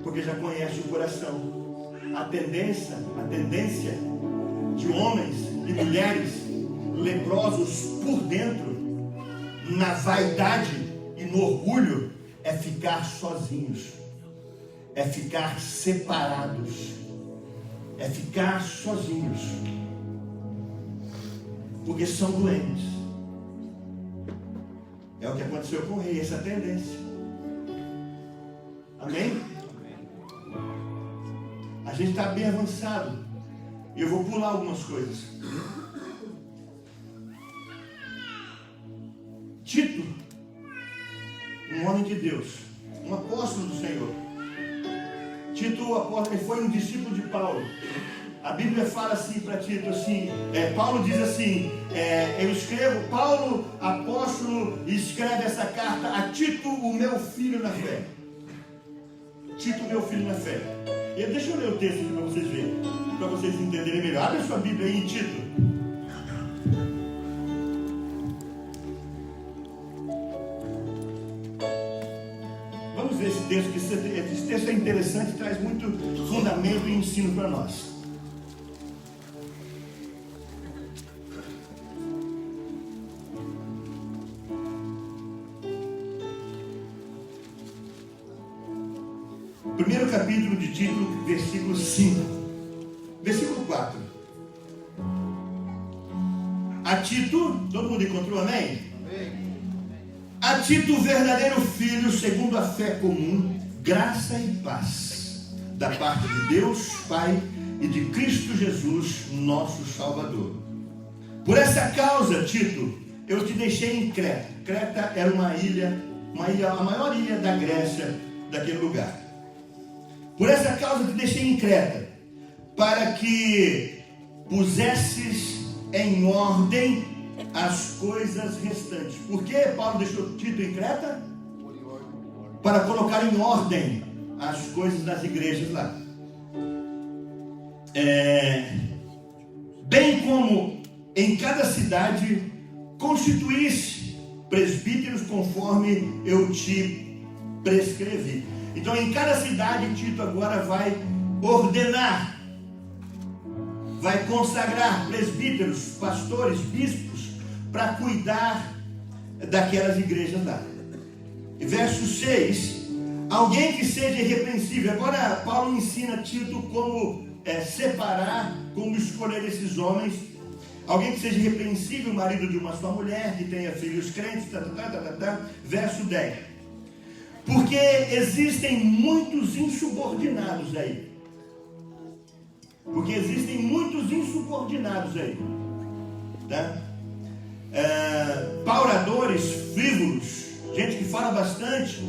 porque já conhece o coração. A tendência de homens e mulheres leprosos por dentro, na vaidade e no orgulho, é ficar sozinhos, é ficar separados, é ficar sozinhos, porque são doentes. É o que aconteceu com o rei, essa tendência. Amém? A gente está bem avançado. E eu vou pular algumas coisas. Tito, um homem de Deus, um apóstolo do Senhor. Tito, o apóstolo, ele foi um discípulo de Paulo. A Bíblia fala assim para Tito, assim, Paulo diz assim, eu escrevo, Paulo, apóstolo, escreve essa carta a Tito, o meu filho na fé. Tito, meu filho na fé. Deixa eu ler o texto aqui para vocês verem, para vocês entenderem melhor. Abre a sua Bíblia aí em Tito. Vamos ver esse texto, que esse texto é interessante e traz muito fundamento e ensino para nós. Primeiro capítulo de Tito, versículo 5. Versículo 4. A Tito, todo mundo encontrou, amém? Amém. A Tito, verdadeiro filho, segundo a fé comum, graça e paz, da parte de Deus, Pai, e de Cristo Jesus, nosso Salvador. Por essa causa, Tito, eu te deixei em Creta. Creta era uma ilha, a maior ilha da Grécia, daquele lugar. Por essa causa te deixei em Creta, para que pusesses em ordem as coisas restantes. Por que Paulo deixou Tito em Creta? Para colocar em ordem as coisas das igrejas lá. Bem como em cada cidade constituísse presbíteros conforme eu te prescrevi. Então, em cada cidade, Tito agora vai ordenar, vai consagrar presbíteros, pastores, bispos, para cuidar daquelas igrejas lá. E verso 6, alguém que seja irrepreensível. Agora, Paulo ensina Tito como separar, como escolher esses homens. Alguém que seja irrepreensível, marido de uma só mulher, que tenha filhos crentes, Verso 10. Porque existem muitos insubordinados aí. Porque existem muitos insubordinados aí. Tá? Pauradores, frívolos, gente que fala bastante,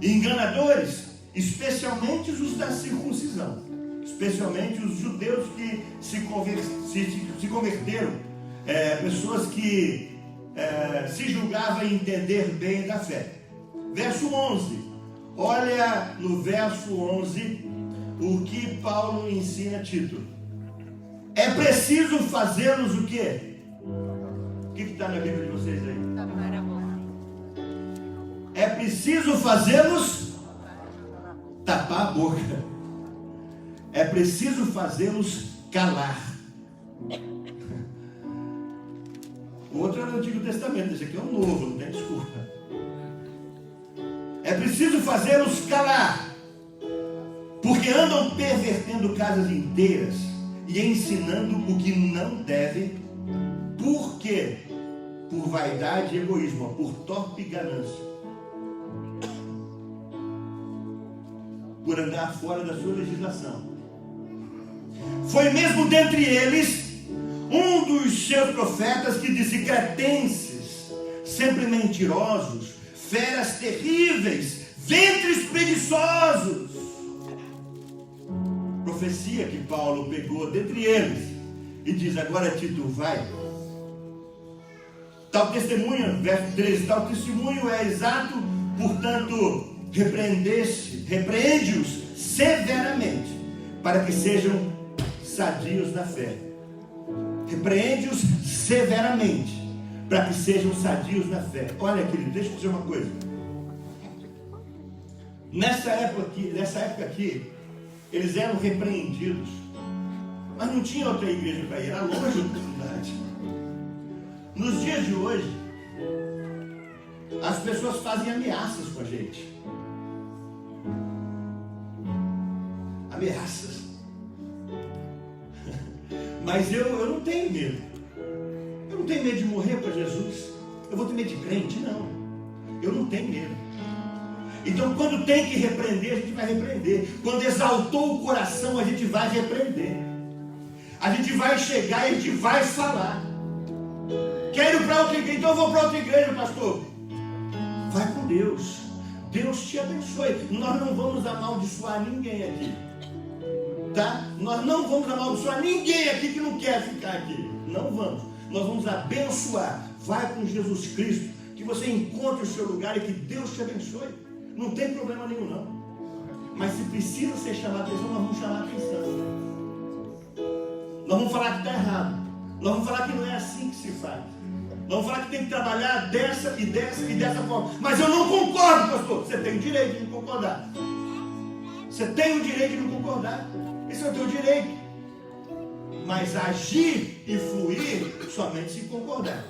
enganadores, especialmente os da circuncisão, especialmente os judeus que se converteram, pessoas que se julgavam entender bem da fé. Verso 11, olha no verso 11 o que Paulo ensina a Tito. É preciso fazê-los o quê? O que está na Bíblia de vocês aí? É preciso fazê-los tapar a boca. É preciso fazê-los calar. O outro é no Antigo Testamento, esse aqui é o Novo, não tem desculpa. É preciso fazê-los calar, porque andam pervertendo casas inteiras e ensinando o que não devem. Por quê? Por vaidade e egoísmo, por torpe ganância, por andar fora da sua legislação. Foi mesmo dentre eles um dos seus profetas que disse: cretenses, sempre mentirosos, feras terríveis, ventres preguiçosos. Profecia que Paulo pegou dentre eles e diz: agora Tito, vai. Tal testemunho, verso 13, tal testemunho é exato, portanto, repreende-os severamente, para que sejam sadios na fé. Repreende-os severamente, para que sejam sadios na fé. Olha, querido, deixa eu dizer uma coisa. Nessa época aqui, eles eram repreendidos, mas não tinha outra igreja para ir, era longe da cidade. Nos dias de hoje, as pessoas fazem ameaças com a gente. Ameaças. Mas eu não tenho medo. Eu não tenho medo de morrer para Jesus. Eu vou ter medo de crente? Não. Eu não tenho medo. Então, quando tem que repreender, a gente vai repreender. Quando exaltou o coração, a gente vai repreender. A gente vai chegar e a gente vai falar. Quero ir para outra igreja, então eu vou para outra igreja, pastor. Vai com Deus. Deus te abençoe. Nós não vamos amaldiçoar ninguém aqui. Tá? Nós não vamos amaldiçoar ninguém aqui que não quer ficar aqui. Não vamos. Nós vamos abençoar. Vai com Jesus Cristo. Que você encontre o seu lugar e que Deus te abençoe. Não tem problema nenhum, não. Mas se precisa ser chamado a atenção, nós vamos chamar a atenção. Nós vamos falar que está errado. Nós vamos falar que não é assim que se faz. Nós vamos falar que tem que trabalhar dessa e dessa e dessa forma. Mas eu não concordo, pastor. Você tem o direito de não concordar. Você tem o direito de não concordar. Esse é o teu direito. Mas agir e fluir somente se concordar.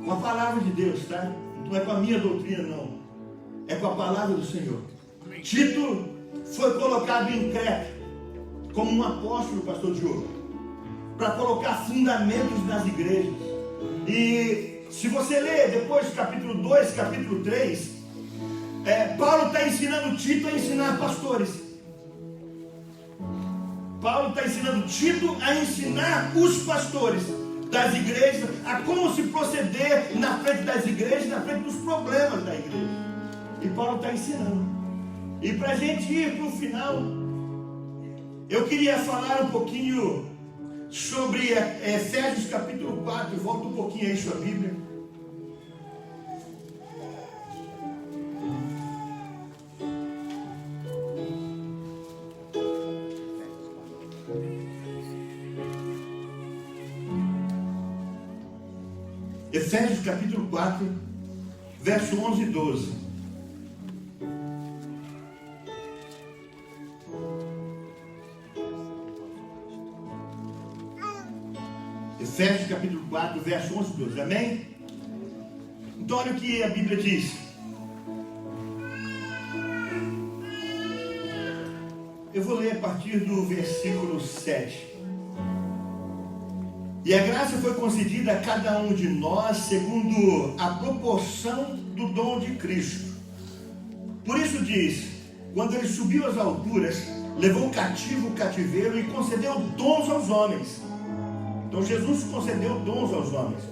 Com a palavra de Deus, tá? Não é com a minha doutrina, não. É com a palavra do Senhor. Tito foi colocado em Creta como um apóstolo, pastor Diogo, para colocar fundamentos nas igrejas. E se você ler depois capítulo 2, capítulo 3, Paulo está ensinando Tito a ensinar pastores. Paulo está ensinando Tito a ensinar os pastores das igrejas a como se proceder na frente das igrejas, na frente dos problemas da igreja. E Paulo está ensinando. E para a gente ir para o final, eu queria falar um pouquinho sobre Efésios capítulo 4. Volta um pouquinho aí sua Bíblia. Efésios capítulo 4, verso 11 e 12. Efésios capítulo 4, verso 11 e 12. Amém? Então olha o que a Bíblia diz. Eu vou ler a partir do versículo 7. E a graça foi concedida a cada um de nós segundo a proporção do dom de Cristo. Por isso diz, quando ele subiu às alturas, levou cativo o cativeiro e concedeu dons aos homens. Então Jesus concedeu dons aos homens.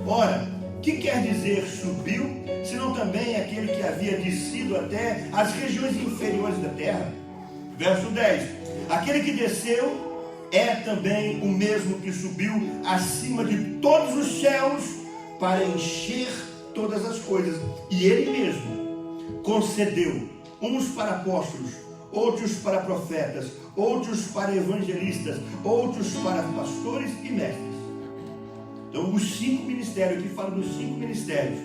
Ora, o que quer dizer subiu, senão também aquele que havia descido até as regiões inferiores da terra? Verso 10. Aquele que desceu é também o mesmo que subiu acima de todos os céus para encher todas as coisas. E ele mesmo concedeu uns para apóstolos, outros para profetas, outros para evangelistas, outros para pastores e mestres. Então os 5 ministérios, aqui fala dos 5 ministérios.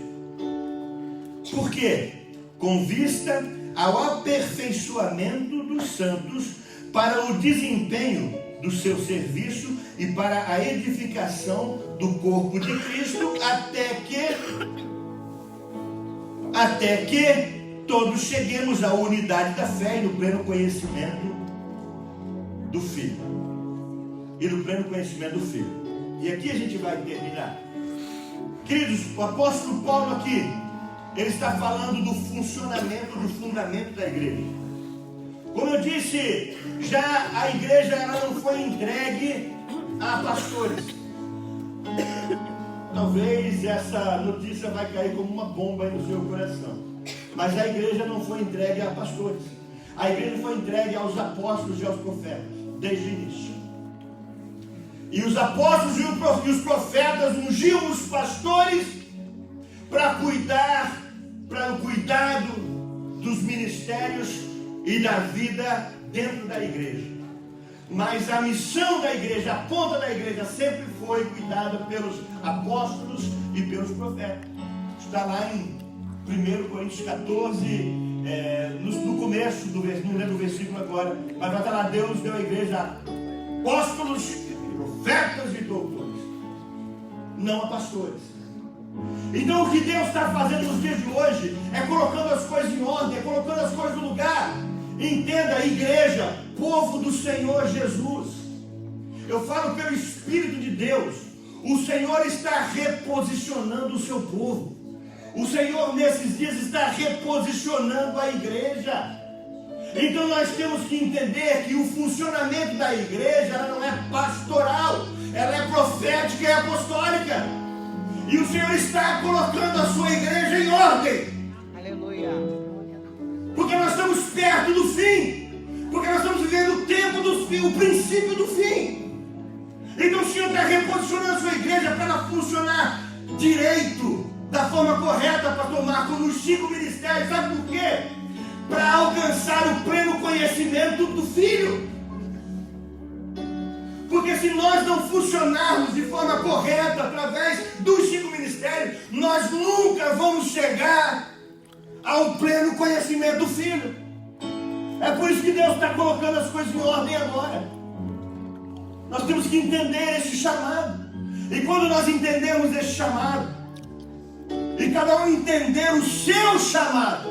Por quê? Com vista ao aperfeiçoamento dos santos para o desempenho do seu serviço e para a edificação do corpo de Cristo, até que todos cheguemos à unidade da fé e no pleno conhecimento do Filho. E no pleno conhecimento do Filho. E aqui a gente vai terminar. Queridos, o apóstolo Paulo aqui, ele está falando do funcionamento, do fundamento da igreja. Como eu disse, já a igreja ela não foi entregue a pastores. Talvez essa notícia vai cair como uma bomba aí no seu coração. Mas a igreja não foi entregue a pastores. A igreja foi entregue aos apóstolos e aos profetas, desde o início. E os apóstolos e os profetas ungiam os pastores para o cuidado dos ministérios e da vida dentro da igreja. Mas a missão da igreja, a ponta da igreja sempre foi cuidada pelos apóstolos e pelos profetas. Está lá em 1 Coríntios 14, no começo do versículo, não lembro do versículo agora, mas vai estar lá, Deus deu à igreja apóstolos, profetas e doutores, não a pastores. Então o que Deus está fazendo nos dias de hoje é colocando as coisas em ordem, é colocando as coisas no lugar. Entenda, igreja, povo do Senhor Jesus. Eu falo pelo Espírito de Deus. O Senhor está reposicionando o seu povo. O Senhor nesses dias está reposicionando a igreja. Então nós temos que entender que o funcionamento da igreja ela não é pastoral, ela é profética e apostólica. E o Senhor está colocando a sua igreja em ordem. Aleluia. Porque nós estamos perto do fim. Porque nós estamos vivendo o tempo do fim, o princípio do fim. Então o Senhor está reposicionando a sua igreja para ela funcionar direito, da forma correta, para tomar como os 5 ministérios. Sabe por quê? Para alcançar o pleno conhecimento do Filho. Porque se nós não funcionarmos de forma correta através dos 5 ministérios, nós nunca vamos chegar ao pleno conhecimento do Filho. É por isso que Deus está colocando as coisas em ordem agora. Nós temos que entender esse chamado. E quando nós entendemos esse chamado, e cada um entender o seu chamado,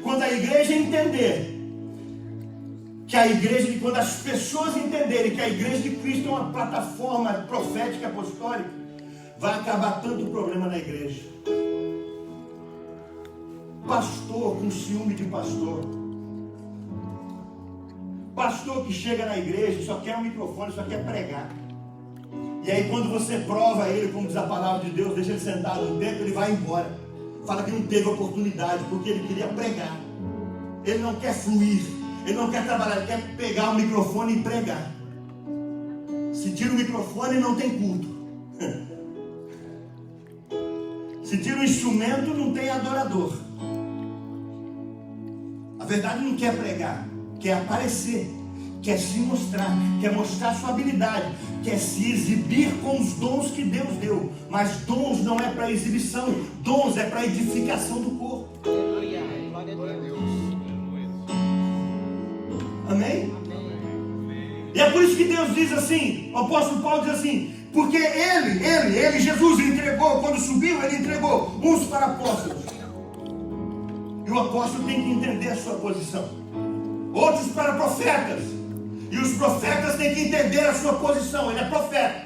quando a igreja entender que a igreja, quando as pessoas entenderem que a igreja de Cristo é uma plataforma profética apostólica, vai acabar tanto problema na igreja. Pastor com ciúme de pastor. Pastor que chega na igreja e só quer um microfone, só quer pregar. E aí quando você prova ele, como diz a palavra de Deus, deixa ele sentado um tempo, ele vai embora. Fala que não teve oportunidade, porque ele queria pregar. Ele não quer fluir, ele não quer trabalhar, ele quer pegar o microfone e pregar. Se tira o microfone, não tem culto. Se tira o instrumento, não tem adorador. A verdade não quer pregar, quer aparecer, quer se mostrar, quer mostrar sua habilidade, quer se exibir com os dons que Deus deu. Mas dons não é para exibição, dons é para edificação do corpo. Aleluia. Glória a Deus. Amém? E é por isso que Deus diz assim, o apóstolo Paulo diz assim, porque ele, Jesus entregou, quando subiu, ele entregou uns para apóstolos. E o apóstolo tem que entender a sua posição. Outros para profetas. E os profetas têm que entender a sua posição. Ele é profeta.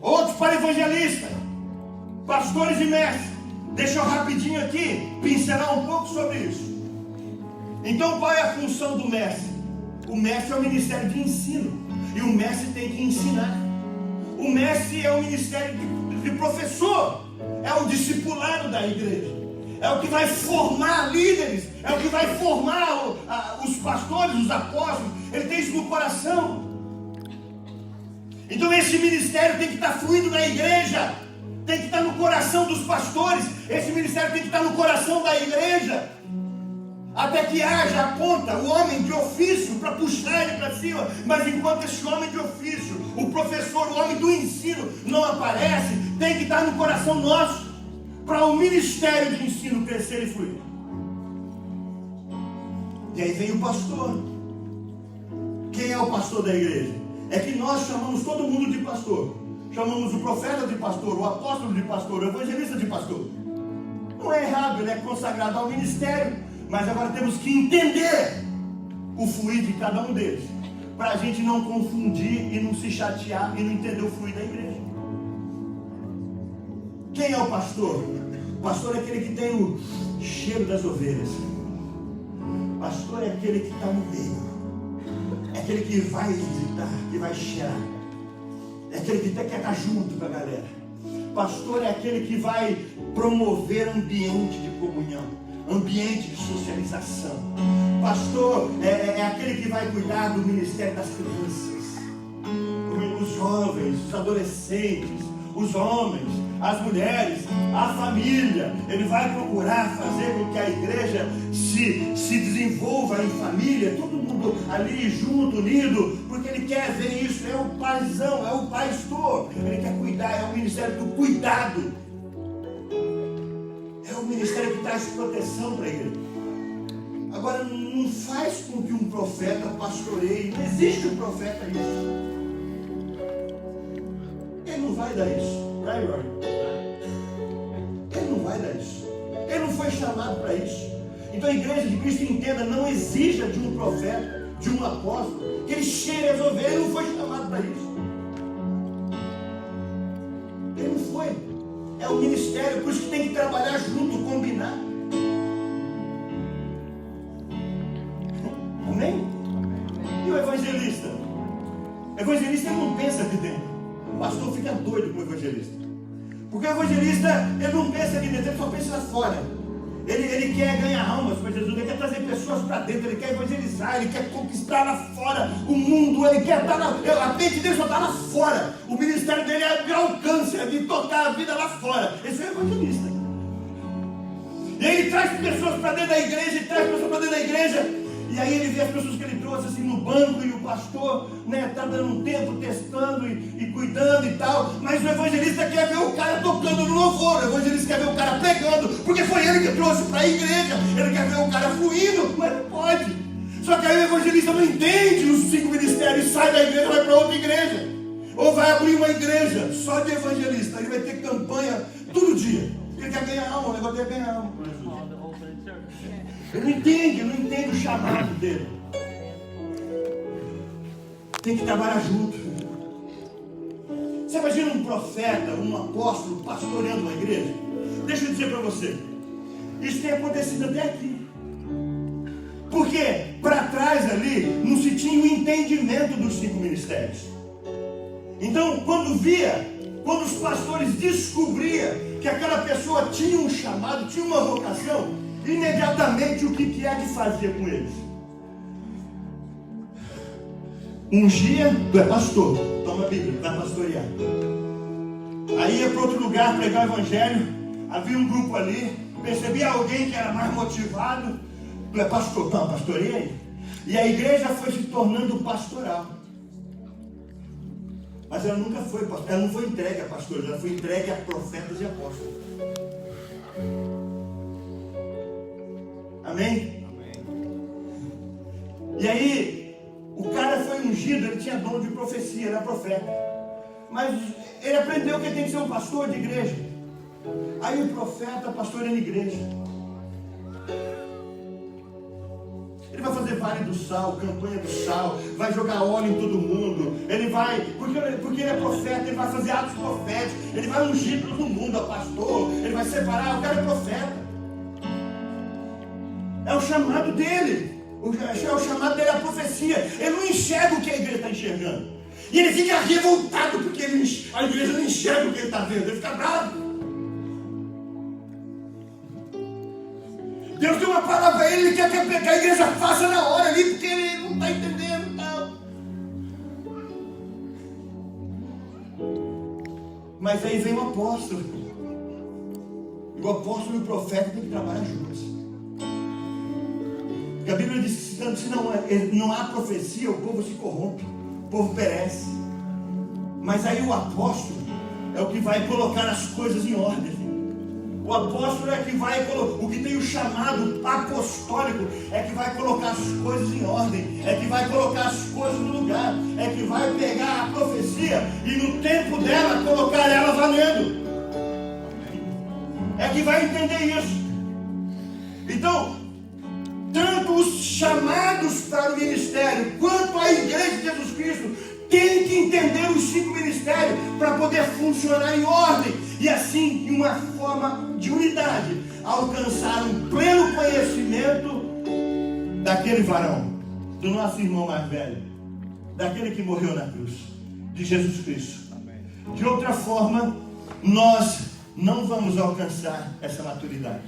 Outros para evangelistas, pastores e mestres. Deixa eu rapidinho aqui pincelar um pouco sobre isso. Então, qual é a função do mestre? O mestre é o ministério de ensino. E o mestre tem que ensinar. O mestre é o ministério de professor. É o discipulado da igreja. É o que vai formar líderes. É o que vai formar os pastores, os apóstolos. Ele tem isso no coração. Então esse ministério tem que estar fluindo na igreja. Tem que estar no coração dos pastores. Esse ministério tem que estar no coração da igreja. Até que haja a ponta, o homem de ofício, para puxar ele para cima. Mas enquanto esse homem de ofício, o professor, o homem do ensino, não aparece, tem que estar no coração nosso, para o ministério de ensino crescer e fluir. E aí vem o pastor. Quem é o pastor da igreja? É que nós chamamos todo mundo de pastor. Chamamos o profeta de pastor, o apóstolo de pastor, o evangelista de pastor. Não é errado, ele é consagrado ao ministério. Mas agora temos que entender o fluir de cada um deles, para a gente não confundir e não se chatear e não entender o fluir da igreja. Quem é o pastor? O pastor é aquele que tem o cheiro das ovelhas. O pastor é aquele que está no meio. É aquele que vai visitar, que vai cheirar. É aquele que quer estar junto com a galera. Pastor é aquele que vai promover ambiente de comunhão, ambiente de socialização. Pastor é aquele que vai cuidar do ministério das crianças, os jovens, os adolescentes, os homens, as mulheres, a família. Ele vai procurar fazer com que a igreja se desenvolva em família, todo mundo ali junto, unido, porque ele quer ver isso. É o paizão, é o pastor. Ele quer cuidar, é o ministério do cuidado. É o ministério que traz proteção para a igreja. Agora, não faz com que um profeta pastoreie. Não existe um profeta isso. Ele não vai dar isso. Ele não vai dar isso. Ele não foi chamado para isso. Então a igreja de Cristo, entenda, não exija de um profeta, de um apóstolo, que ele cheire as ovelhas. Ele não foi chamado para isso. Ele não foi. É o ministério, por isso que tem que trabalhar junto, combinar. Amém? E o evangelista? O evangelista ele não pensa aqui dentro. O pastor fica doido com o evangelista. Porque o evangelista, ele não pensa aqui dentro, ele só pensa lá fora. Ele quer ganhar almas para Jesus, ele quer trazer pessoas para dentro, ele quer evangelizar, ele quer conquistar lá fora o mundo, ele quer estar a mente dele só está lá fora. O ministério dele é de alcance, é de tocar a vida lá fora. Esse é o evangelista. E aí ele traz pessoas para dentro da igreja, e aí ele vê as pessoas que ele trouxe assim no banco, e o pastor está dando um tempo testando e cuidando e tal, mas o evangelista quer ver o cara tocando no louvor, o evangelista quer ver o cara pregando, porque foi ele que trouxe para a igreja, ele quer ver o cara fluindo, mas não pode. Só que aí o evangelista não entende os 5 ministérios, sai da igreja e vai para outra igreja, ou vai abrir uma igreja só de evangelista, ele vai ter campanha todo dia, ele quer ganhar alma, o negócio é ganhar alma. Ele não entende o chamado dele. Tem que trabalhar junto. Você imagina um profeta, um apóstolo pastoreando uma igreja? Deixa eu dizer para você, isso tem acontecido até aqui. Porque para trás ali não se tinha o entendimento dos 5 ministérios. Então quando os pastores descobriam que aquela pessoa tinha um chamado, tinha uma vocação, imediatamente o que é que fazia com eles? Ungia, tu é pastor, toma a Bíblia, vai pastorear. Aí ia para outro lugar pregar o evangelho, havia um grupo ali, percebia alguém que era mais motivado, tu é pastor, toma, pastoreia aí. E a igreja foi se tornando pastoral. Mas ela nunca foi pastor, ela não foi entregue a pastores, ela foi entregue a profetas e apóstolos. Amém? E aí, o cara foi ungido, ele tinha dom de profecia, era profeta. Mas ele aprendeu que ele tem que ser um pastor de igreja. Aí o profeta pastoreando igreja. Ele vai fazer Vale do Sal, campanha do sal, vai jogar óleo em todo mundo. Ele vai, porque ele é profeta, ele vai fazer atos proféticos, ele vai ungir todo mundo, é pastor, ele vai separar, o cara é profeta. É o chamado dele. O chamado dele é a profecia. Ele não enxerga o que a igreja está enxergando. E ele fica revoltado porque a igreja não enxerga o que ele está vendo. Ele fica bravo. Deus deu uma palavra a ele, ele quer que a igreja faça na hora ali, porque ele não está entendendo e tal. Mas aí vem o apóstolo. E o apóstolo e o profeta têm que trabalhar juntos. Porque a Bíblia diz que se não há profecia, o povo se corrompe, o povo perece. Mas aí o apóstolo é o que vai colocar as coisas em ordem. O apóstolo é que vai colocar, o que tem o chamado apostólico, é que vai colocar as coisas em ordem, é que vai colocar as coisas no lugar, é que vai pegar a profecia e no tempo dela colocar ela valendo. É que vai entender isso. Então, tanto os chamados para o ministério, quanto a igreja de Jesus Cristo, tem que entender os 5 ministérios para poder funcionar em ordem e assim, em uma forma de unidade, alcançar um pleno conhecimento daquele varão, do nosso irmão mais velho, daquele que morreu na cruz, de Jesus Cristo. De outra forma, nós não vamos alcançar essa maturidade.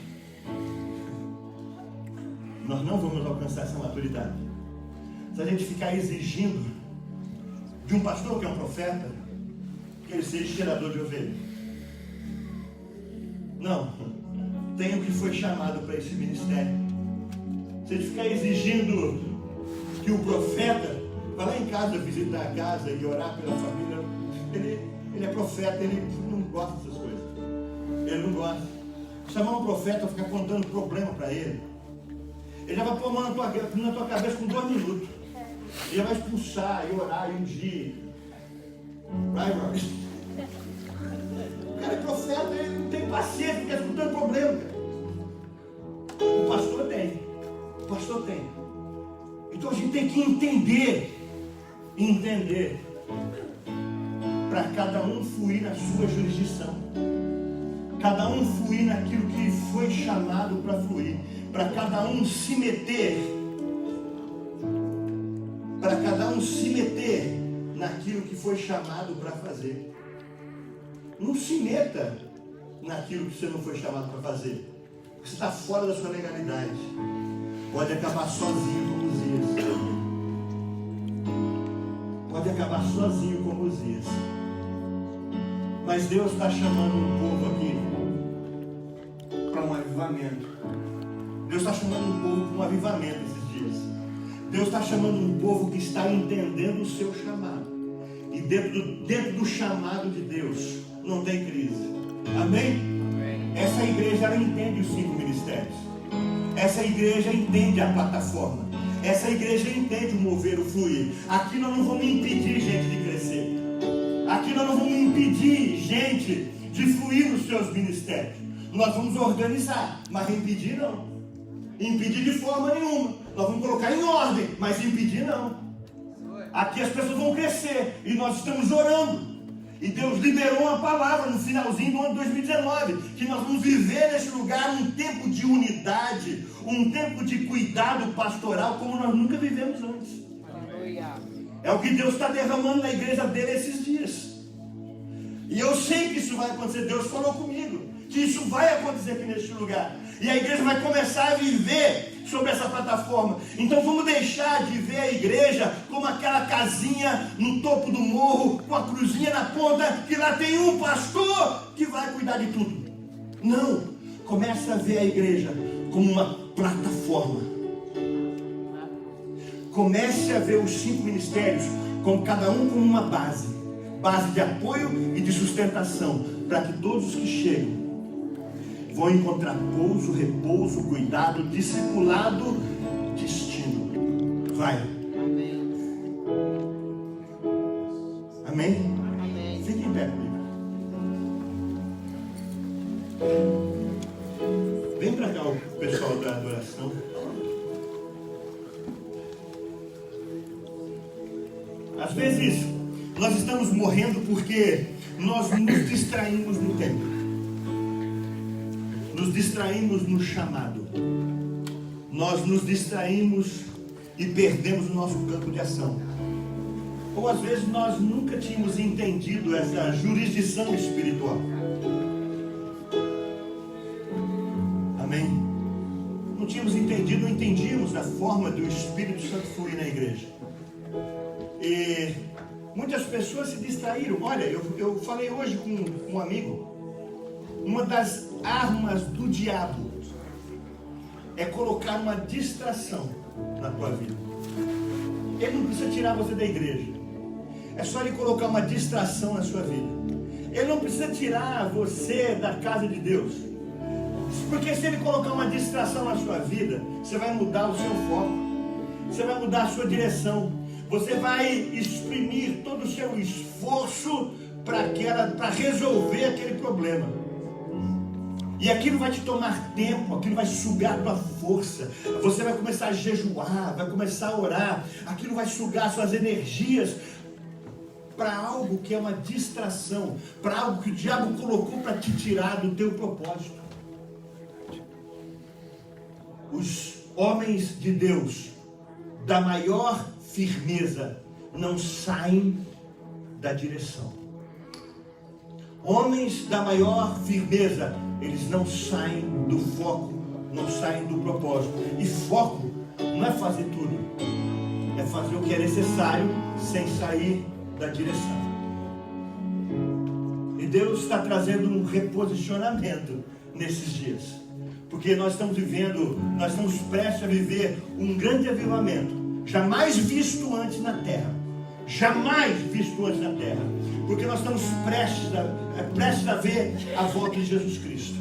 Nós não vamos alcançar essa maturidade. Se a gente ficar exigindo de um pastor que é um profeta, que ele seja cheirador de ovelha. Não. Tem o que foi chamado para esse ministério. Se a gente ficar exigindo que o profeta vá lá em casa visitar a casa e orar pela família, ele é profeta, ele não gosta dessas coisas. Ele não gosta. Chamar um profeta para ficar contando problema para ele, ele já vai pôr a mão na tua cabeça com 2 minutos. Ele vai expulsar e orar e ungir. Vai, irmão. O cara é profeta, ele não tem paciência, fica escutando problema. Cara. O pastor tem. O pastor tem. Então a gente tem que entender. Para cada um fluir na sua jurisdição. Cada um fluir naquilo que foi chamado para fluir. Para cada um se meter. Para cada um se meter naquilo que foi chamado para fazer. Não se meta naquilo que você não foi chamado para fazer. Você está fora da sua legalidade. Pode acabar sozinho como Uzias. Pode acabar sozinho como Uzias. Mas Deus está chamando um povo aqui para um avivamento. Deus está chamando um povo para um avivamento esses dias. Deus está chamando um povo que está entendendo o seu chamado. E dentro do chamado de Deus não tem crise. Amém? Amém. Essa igreja ela entende os 5 ministérios. Essa igreja entende a plataforma. Essa igreja entende o mover, o fluir. Aqui nós não vamos impedir gente de crescer. Aqui nós não vamos impedir gente de fluir nos seus ministérios. Nós vamos organizar, mas impedir não. Impedir de forma nenhuma. Nós vamos colocar em ordem, mas impedir não. Aqui as pessoas vão crescer e nós estamos orando. E Deus liberou uma palavra no finalzinho do ano 2019, que nós vamos viver nesse lugar um tempo de unidade, um tempo de cuidado pastoral como nós nunca vivemos antes. É o que Deus está derramando na igreja dele esses dias. E eu sei que isso vai acontecer. Deus falou comigo que isso vai acontecer aqui neste lugar. E a igreja vai começar a viver sobre essa plataforma. Então vamos deixar de ver a igreja como aquela casinha no topo do morro, com a cruzinha na ponta, que lá tem um pastor que vai cuidar de tudo. Não. Começa a ver a igreja como uma plataforma. Comece a ver os 5 ministérios, com cada um como uma base de apoio e de sustentação, para que todos os que chegam vão encontrar pouso, repouso, cuidado, discipulado, destino. Vai. Amém? Amém? Fique em pé comigo. Vem para cá o pessoal da adoração. Às vezes nós estamos morrendo porque nós nos distraímos no tempo, nos distraímos no chamado, nós nos distraímos e perdemos o nosso campo de ação. Ou às vezes nós nunca tínhamos entendido essa jurisdição espiritual. Amém? Não tínhamos entendido, não entendíamos a forma do Espírito Santo fluir na igreja. E muitas pessoas se distraíram. Olha, eu falei hoje com um amigo, uma das armas do diabo é colocar uma distração na tua vida. Ele não precisa tirar você da igreja, é só ele colocar uma distração na sua vida. Ele não precisa tirar você da casa de Deus, porque se ele colocar uma distração na sua vida, você vai mudar o seu foco, você vai mudar a sua direção, você vai exprimir todo o seu esforço para resolver aquele problema. E aquilo vai te tomar tempo, aquilo vai sugar a tua força. Você vai começar a jejuar, vai começar a orar. Aquilo vai sugar suas energias para algo que é uma distração, para algo que o diabo colocou para te tirar do teu propósito. Os homens de Deus, da maior firmeza, não saem da direção. Homens da maior firmeza, eles não saem do foco, não saem do propósito. E foco não é fazer tudo, é fazer o que é necessário sem sair da direção. E Deus está trazendo um reposicionamento nesses dias, porque nós estamos prestes a viver um grande avivamento, jamais visto antes na terra. Jamais visto antes na terra, porque nós estamos prestes a ver a volta de Jesus Cristo.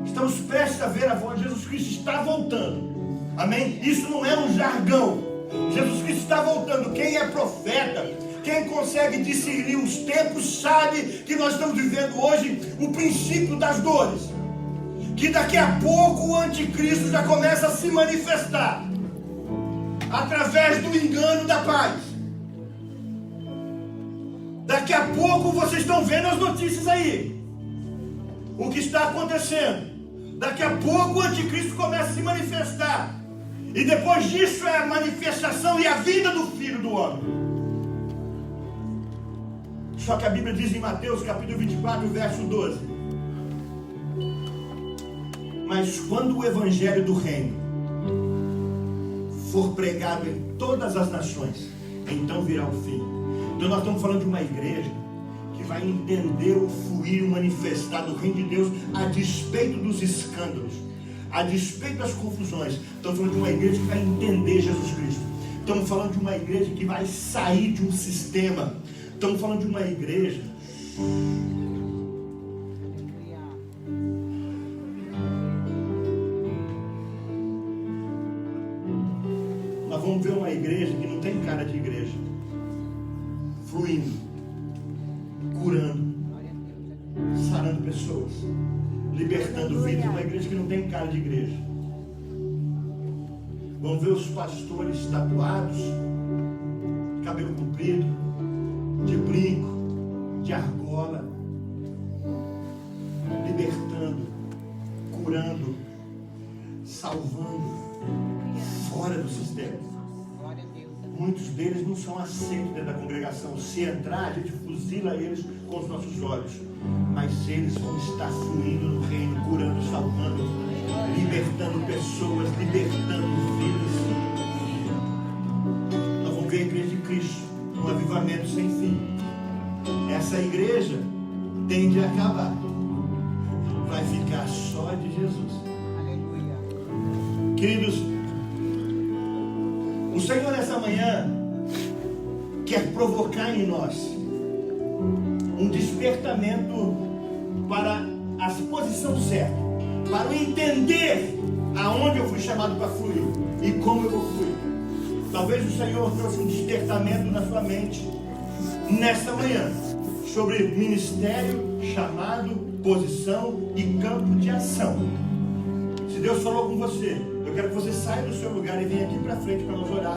Estamos prestes a ver a volta de Jesus Cristo, está voltando. Amém? Isso não é um jargão. Jesus Cristo está voltando. Quem é profeta, quem consegue discernir os tempos, sabe que nós estamos vivendo hoje o princípio das dores, que daqui a pouco o anticristo já começa a se manifestar através do engano da paz. Daqui a pouco vocês estão vendo as notícias aí, o que está acontecendo. Daqui a pouco o anticristo começa a se manifestar, e depois disso é a manifestação e a vida do Filho do Homem. Só que a Bíblia diz em Mateus capítulo 24, verso 12: mas quando o evangelho do reino for pregado em todas as nações, então virá o fim. Então nós estamos falando de uma igreja que vai entender o fluir, o manifestar do reino de Deus, a despeito dos escândalos, a despeito das confusões. Estamos falando de uma igreja que vai entender Jesus Cristo. Estamos falando de uma igreja que vai sair de um sistema. Estamos falando de uma igreja nós vamos ver uma igreja que não tem cara de igreja, fluindo, curando, sarando pessoas, libertando vidas. Uma igreja que não tem cara de igreja. Vamos ver os pastores tatuados, cabelo comprido, de brinco, de argola, libertando, curando, salvando, fora do sistema. Muitos deles não são aceitos dentro da congregação. Se entrar, a gente fuzila eles com os nossos olhos. Mas eles vão estar fluindo no reino, curando, salvando, libertando pessoas, libertando vidas. Nós vamos ver a igreja de Cristo, um avivamento sem fim. Essa igreja tende a acabar. Vai ficar só de Jesus. Aleluia. Queridos, o Senhor nessa manhã quer provocar em nós um despertamento para a posição certa, para o entender aonde eu fui chamado para fluir e como eu vou fluir. Talvez o Senhor trouxe um despertamento na sua mente nesta manhã sobre ministério, chamado, posição e campo de ação. Se Deus falou com você, eu quero que você saia do seu lugar e venha aqui para frente para nós orar.